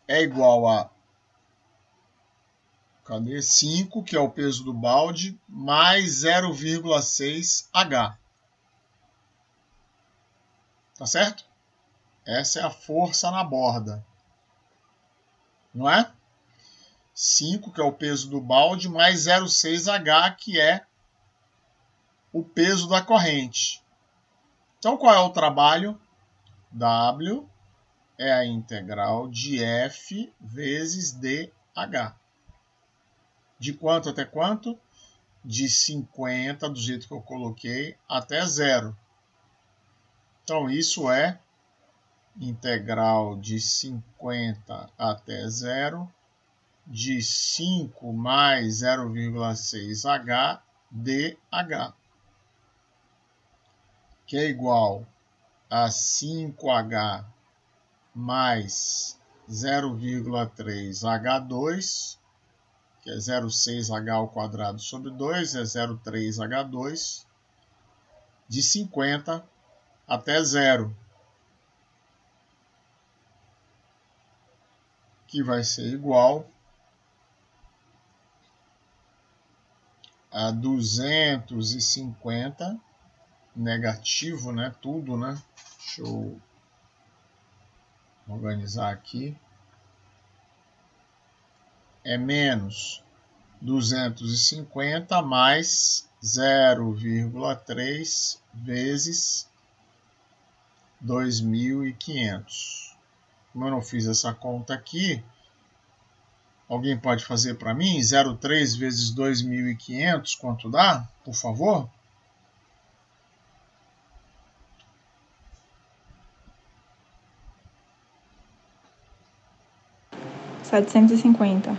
é igual a 5, que é o peso do balde, mais 0,6 H. Tá certo? Essa é a força na borda. Não é? 5, que é o peso do balde, mais 0,6 H, que é o peso da corrente. Então, qual é o trabalho? W é a integral de F vezes DH. De quanto até quanto? de 50, do jeito que eu coloquei, até zero. Então, isso é integral de 50 até zero de 5 mais 0,6h dH, que é igual a 5h mais 0,3h2, que é 0,6h ao quadrado sobre 2, é 0,3h2, de 50 até zero, que vai ser igual a 250, negativo, né? Tudo, né? Deixa eu organizar aqui. É menos 250 mais 0,3 vezes 2.500. Como eu não fiz essa conta aqui, alguém pode fazer para mim? 0,3 vezes 2.500, quanto dá? Por favor? R$ 750.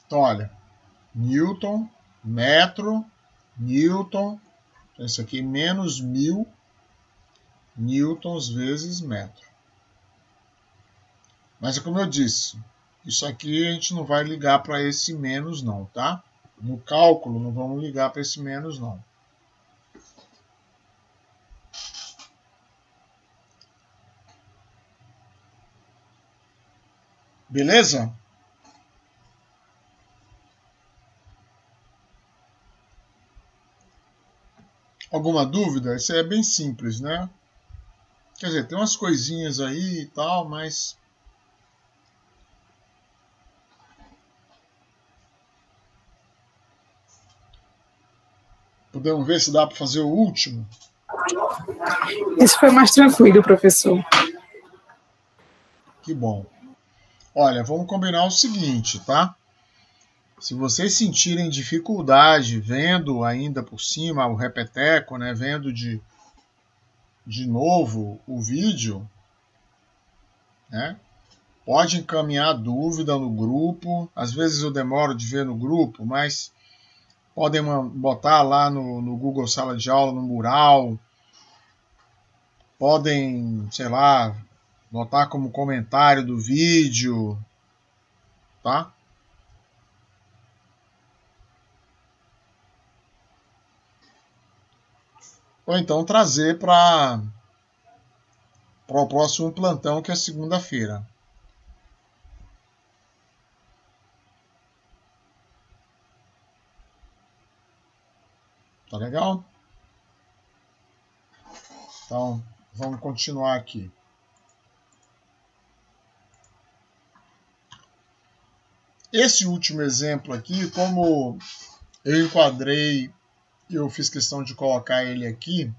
Então, olha, Newton, metro, Newton, então isso aqui menos 1.000 newtons vezes metro. Mas é como eu disse, isso aqui a gente não vai ligar para esse menos não, tá? No cálculo não vamos ligar para esse menos não. Beleza? Alguma dúvida? Isso aí é bem simples, né? Quer dizer, tem umas coisinhas aí e tal, mas... Podemos ver se dá para fazer o último? Esse foi mais tranquilo, professor. Que bom. Olha, vamos combinar o seguinte, tá? Se vocês sentirem dificuldade vendo ainda por cima o repeteco, né? Vendo de novo o vídeo, né? Pode encaminhar dúvida no grupo. Às vezes eu demoro de ver no grupo, mas podem botar lá no Google Sala de Aula, no mural. Podem, sei lá, botar como comentário do vídeo, tá? Ou então trazer para o próximo plantão, que é segunda-feira. Tá legal? Então, vamos continuar aqui. Esse último exemplo aqui, como eu enquadrei, eu fiz questão de colocar ele aqui,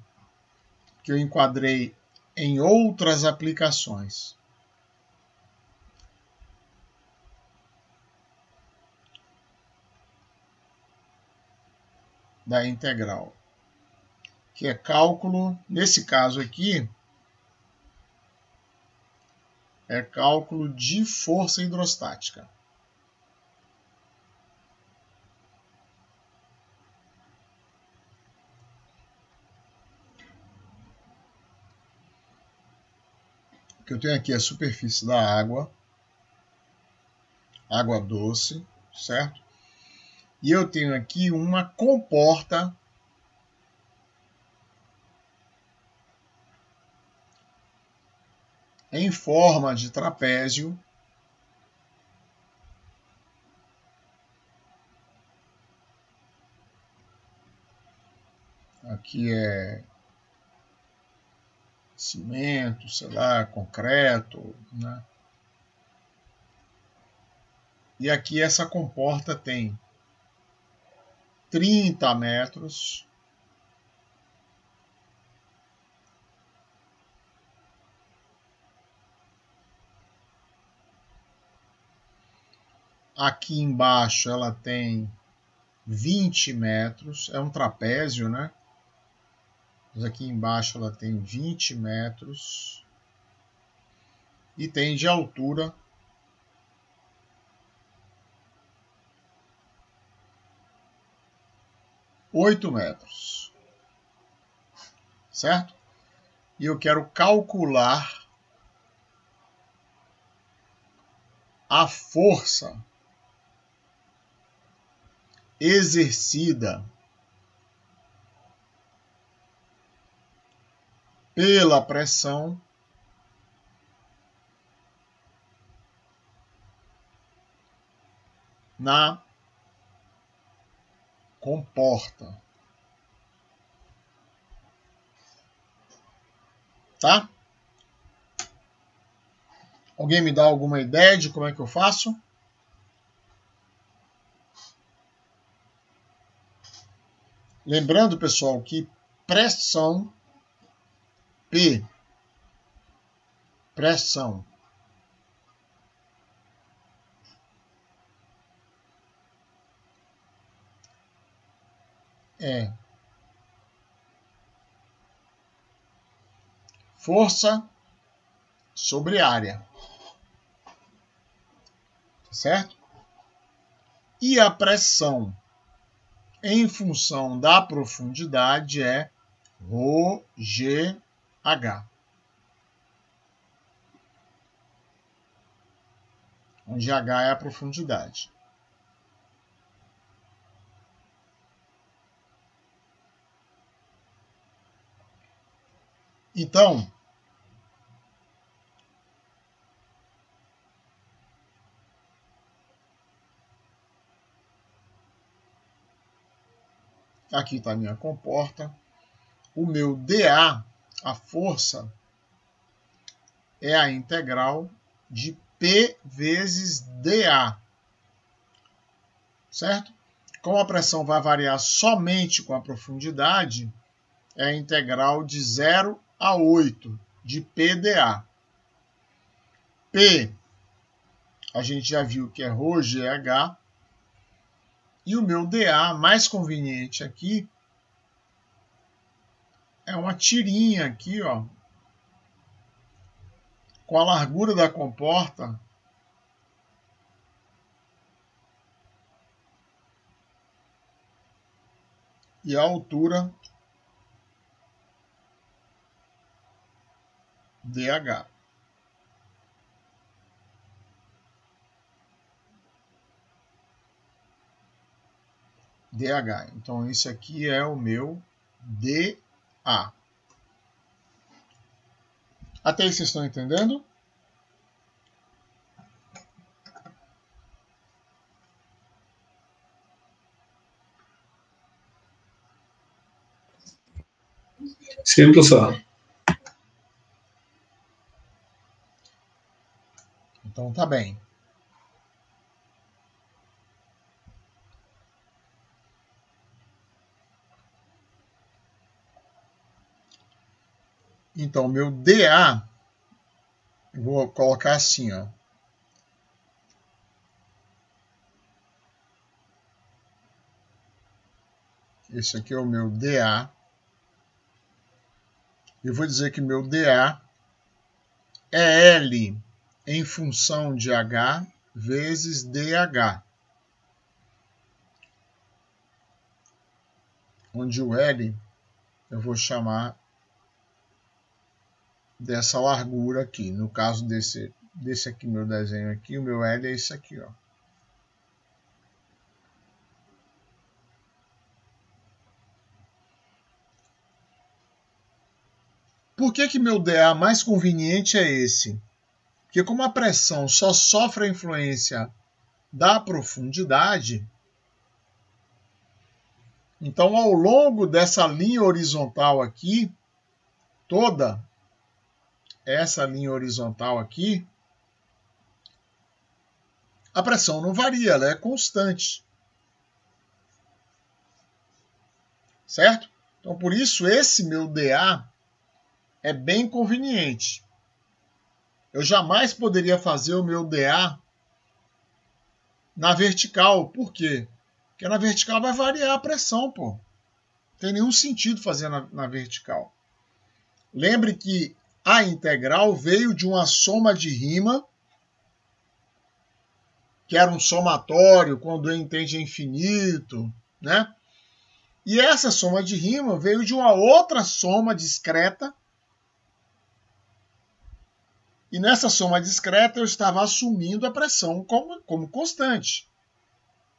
que eu enquadrei em outras aplicações. Da integral, que é cálculo, nesse caso aqui, é cálculo de força hidrostática. O que eu tenho aqui é a superfície da água doce, certo? E eu tenho aqui uma comporta em forma de trapézio, aqui é cimento, sei lá, concreto, né? E aqui essa comporta tem 30 metros. Aqui embaixo ela tem 20 metros, é um trapézio, né? Mas aqui embaixo ela tem 20 metros e tem de altura 8 metros, certo? E eu quero calcular a força exercida pela pressão na comporta. Tá? Alguém me dá alguma ideia de como é que eu faço? Lembrando, pessoal, que pressão P, pressão é força sobre área, certo? E a pressão em função da profundidade é ρgh, onde h é a profundidade. Então, aqui está a minha comporta. O meu dA, a força, é a integral de P vezes dA. Certo? Como a pressão vai variar somente com a profundidade, é a integral de 0 a 8 de PdA. P, a gente já viu que é ρgh. E o meu dA mais conveniente aqui é uma tirinha aqui, ó, com a largura da comporta e a altura dH. dH. Então, esse aqui é o meu dA. Até aí vocês estão entendendo? Sim, professor. Então, tá bem. Então, meu dA, vou colocar assim, ó. Esse aqui é o meu dA. Eu vou dizer que meu dA é L em função de H vezes dH. Onde o L eu vou chamar dessa largura aqui. No caso desse aqui, meu desenho aqui, o meu L é esse aqui, ó. Por que meu dA mais conveniente é esse? Porque como a pressão só sofre a influência da profundidade, então ao longo dessa linha horizontal aqui, toda essa linha horizontal aqui, a pressão não varia, ela é constante. Certo? Então por isso esse meu dA é bem conveniente. Eu jamais poderia fazer o meu dA na vertical. Por quê? Porque na vertical vai variar a pressão, pô. Não tem nenhum sentido fazer na vertical. Lembre que a integral veio de uma soma de rima, que era um somatório, quando n tende a infinito, né? E essa soma de rima veio de uma outra soma discreta. E nessa soma discreta eu estava assumindo a pressão como constante.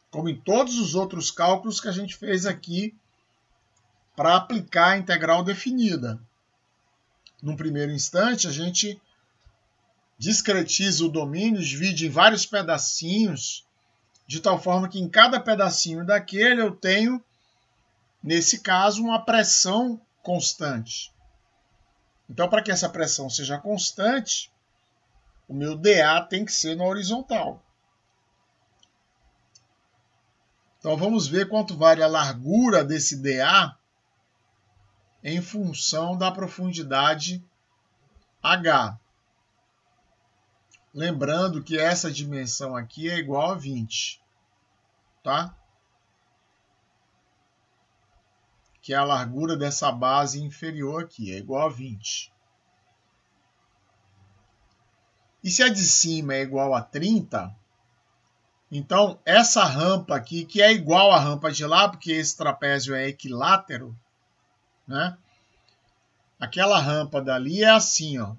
Como em todos os outros cálculos que a gente fez aqui para aplicar a integral definida. Num primeiro instante, a gente discretiza o domínio, divide em vários pedacinhos, de tal forma que em cada pedacinho daquele eu tenho, nesse caso, uma pressão constante. Então, para que essa pressão seja constante, o meu dA tem que ser na horizontal. Então, vamos ver quanto vale a largura desse dA em função da profundidade H. Lembrando que essa dimensão aqui é igual a 20, tá? Que é a largura dessa base inferior aqui, é igual a 20. E se a de cima é igual a 30, então essa rampa aqui, que é igual à rampa de lá, porque esse trapézio é equilátero, né? Aquela rampa dali é assim, ó.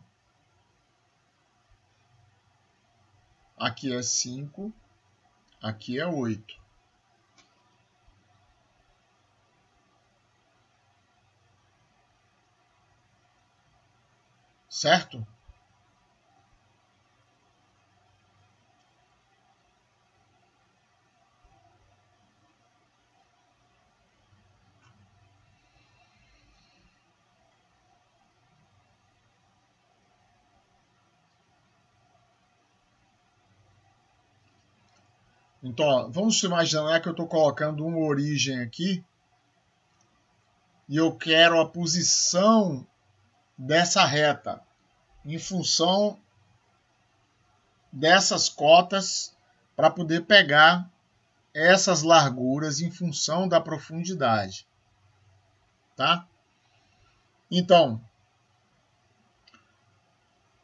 Aqui é 5, aqui é 8. Certo? Então, ó, vamos imaginar que eu estou colocando uma origem aqui e eu quero a posição dessa reta em função dessas cotas para poder pegar essas larguras em função da profundidade, tá? Então,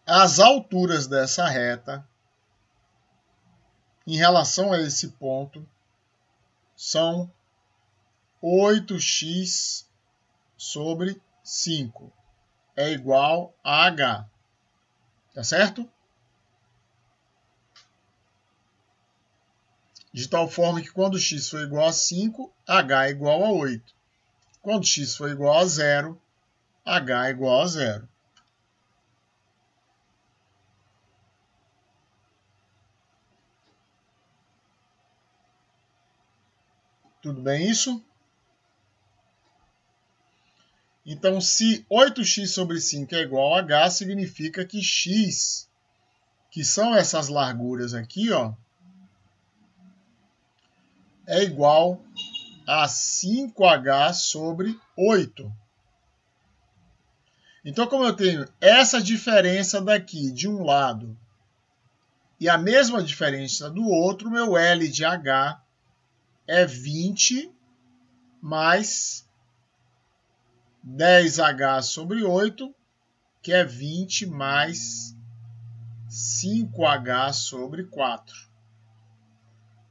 as alturas dessa reta em relação a esse ponto são 8x sobre 5 é igual a h, tá certo? De tal forma que quando x for igual a 5, h é igual a 8. Quando x for igual a 0, h é igual a 0. Tudo bem isso? Então, se 8x sobre 5 é igual a h, significa que x, que são essas larguras aqui, ó, é igual a 5h sobre 8. Então, como eu tenho essa diferença daqui de um lado e a mesma diferença do outro, meu L de H é 20 mais 10H sobre 8, que é 20 mais 5H sobre 4.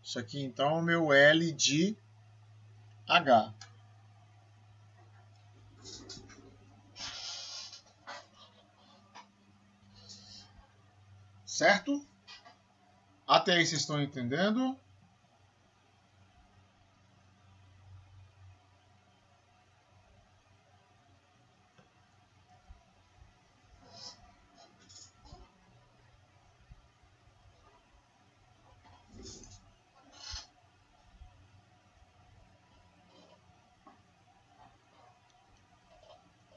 Isso aqui, então, é o meu L de H. Certo? Até aí vocês estão entendendo?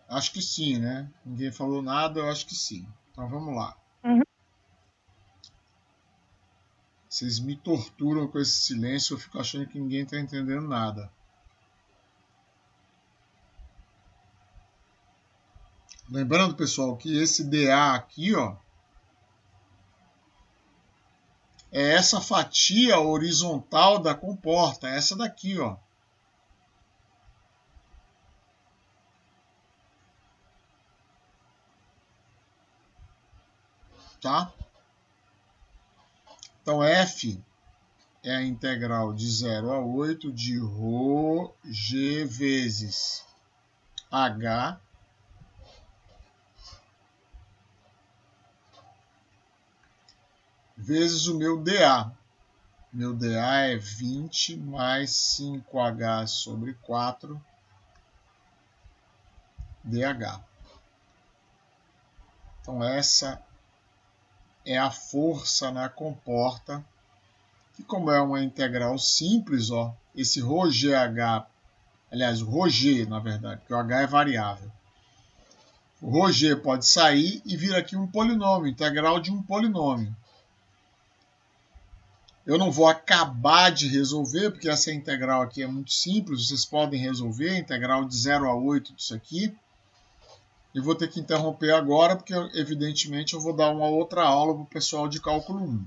Acho que sim, né? Ninguém falou nada, eu acho que sim. Então vamos lá. Vocês me torturam com esse silêncio, eu fico achando que ninguém está entendendo nada. Lembrando, pessoal, que esse dA aqui, ó, é essa fatia horizontal da comporta, essa daqui, ó. Tá? Então, F é a integral de 0 a 8 de ρ g vezes h vezes o meu dA. Meu dA é 20 mais 5h sobre 4 dH. Então, essa é a força na comporta. E como é uma integral simples, ó, esse ρgh, aliás, o ρg, na verdade, porque o h é variável. O ρg pode sair e vir aqui um polinômio, integral de um polinômio. Eu não vou acabar de resolver, porque essa integral aqui é muito simples, vocês podem resolver, a integral de 0 a 8 disso aqui. Eu vou ter que interromper agora, porque evidentemente eu vou dar uma outra aula para o pessoal de cálculo 1.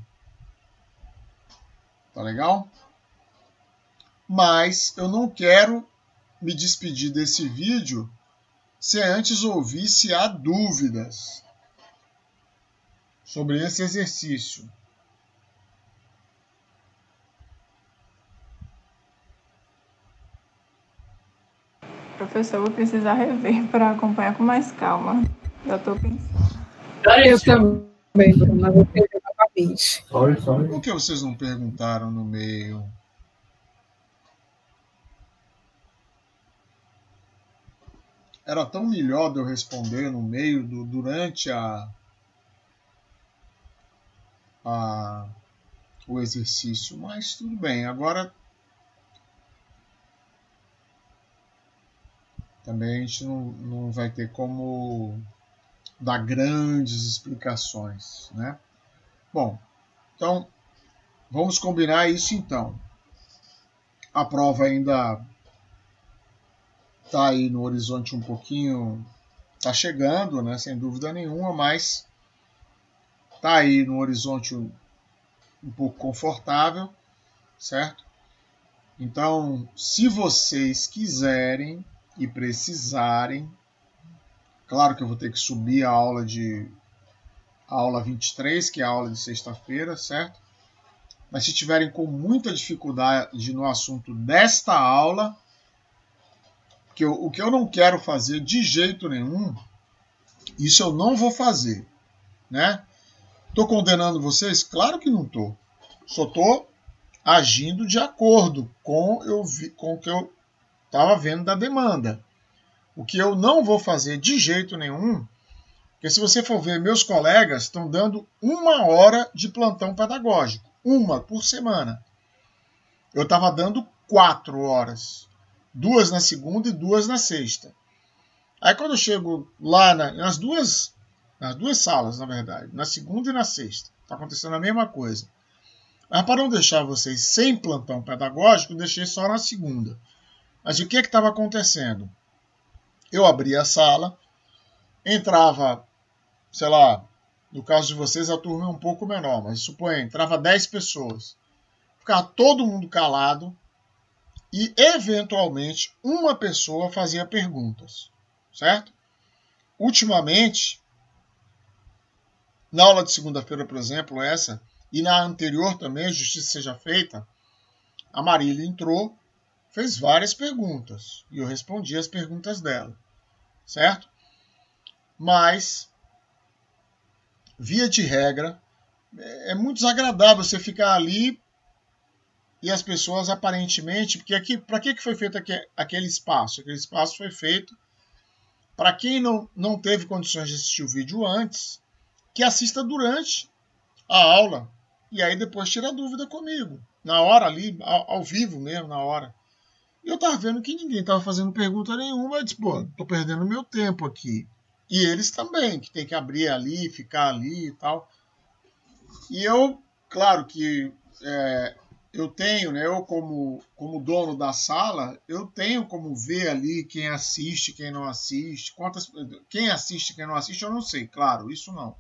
Tá legal? Mas eu não quero me despedir desse vídeo se antes ouvir se há dúvidas sobre esse exercício. Professor, eu vou precisar rever para acompanhar com mais calma. Já estou pensando. Eu também, Bruna, vou rever novamente. Por que vocês não perguntaram no meio? Era tão melhor de eu responder no meio, durante o exercício, mas tudo bem. Agora também a gente não vai ter como dar grandes explicações, né? Bom, então vamos combinar isso então. A prova ainda está aí no horizonte um pouquinho, está chegando, né? Sem dúvida nenhuma, mas está aí no horizonte um pouco confortável, certo? Então, se vocês quiserem e precisarem, claro que eu vou ter que subir a aula 23, que é a aula de sexta-feira, certo? Mas se tiverem com muita dificuldade no assunto desta aula, o que eu não quero fazer de jeito nenhum, isso eu não vou fazer, né? Estou condenando vocês? Claro que não estou. Só estou agindo de acordo com o que eu estava vendo da demanda. O que eu não vou fazer de jeito nenhum, porque se você for ver, meus colegas estão dando 1 hora de plantão pedagógico, 1 por semana. Eu estava dando 4 horas, 2 na segunda e 2 na sexta. Aí quando eu chego lá nas duas salas, na verdade, na segunda e na sexta, está acontecendo a mesma coisa. Mas para não deixar vocês sem plantão pedagógico, deixei só na segunda. Mas o que estava acontecendo? Eu abria a sala, entrava, sei lá, no caso de vocês a turma é um pouco menor, mas suponha, entrava 10 pessoas. Ficava todo mundo calado e, eventualmente, uma pessoa fazia perguntas, certo? Ultimamente, na aula de segunda-feira, por exemplo, essa, e na anterior também, a justiça seja feita, a Marília entrou, fez várias perguntas e eu respondi as perguntas dela, certo? Mas, via de regra, é muito desagradável você ficar ali e as pessoas aparentemente, porque para que foi feito aquele espaço? Aquele espaço foi feito para quem não teve condições de assistir o vídeo antes, que assista durante a aula e aí depois tira dúvida comigo, na hora ali, ao vivo mesmo, na hora. E eu estava vendo que ninguém estava fazendo pergunta nenhuma, eu disse, pô, estou perdendo meu tempo aqui. E eles também, que tem que abrir ali, ficar ali e tal. E eu, claro que eu tenho, né, eu como dono da sala, eu tenho como ver ali quem assiste, quem não assiste, quem assiste, quem não assiste, eu não sei, claro, isso não.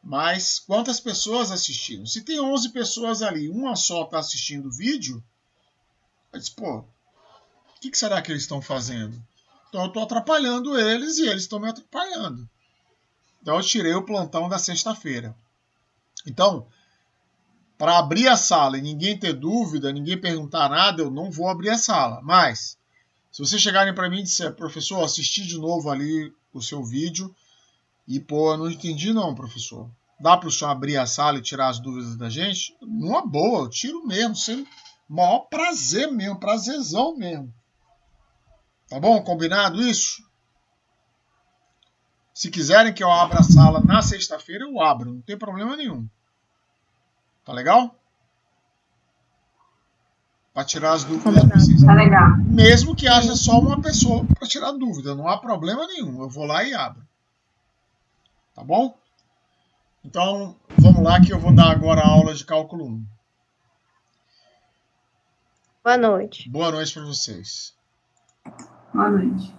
Mas quantas pessoas assistiram? Se tem 11 pessoas ali, uma só está assistindo o vídeo, eu disse, pô, o que será que eles estão fazendo? Então eu estou atrapalhando eles e eles estão me atrapalhando. Então eu tirei o plantão da sexta-feira. Então, para abrir a sala e ninguém ter dúvida, ninguém perguntar nada, eu não vou abrir a sala. Mas, se vocês chegarem para mim e disser, professor, assisti de novo ali o seu vídeo e, pô, eu não entendi não, professor. Dá para o senhor abrir a sala e tirar as dúvidas da gente? Numa boa, eu tiro mesmo, sem maior prazer mesmo, prazerzão mesmo. Tá bom? Combinado isso? Se quiserem que eu abra a sala na sexta-feira, eu abro, não tem problema nenhum. Tá legal? Para tirar as dúvidas de vocês. Tá legal. Mesmo que haja só uma pessoa para tirar dúvida, não há problema nenhum. Eu vou lá e abro. Tá bom? Então, vamos lá que eu vou dar agora a aula de cálculo 1. Boa noite. Boa noite para vocês. Boa noite.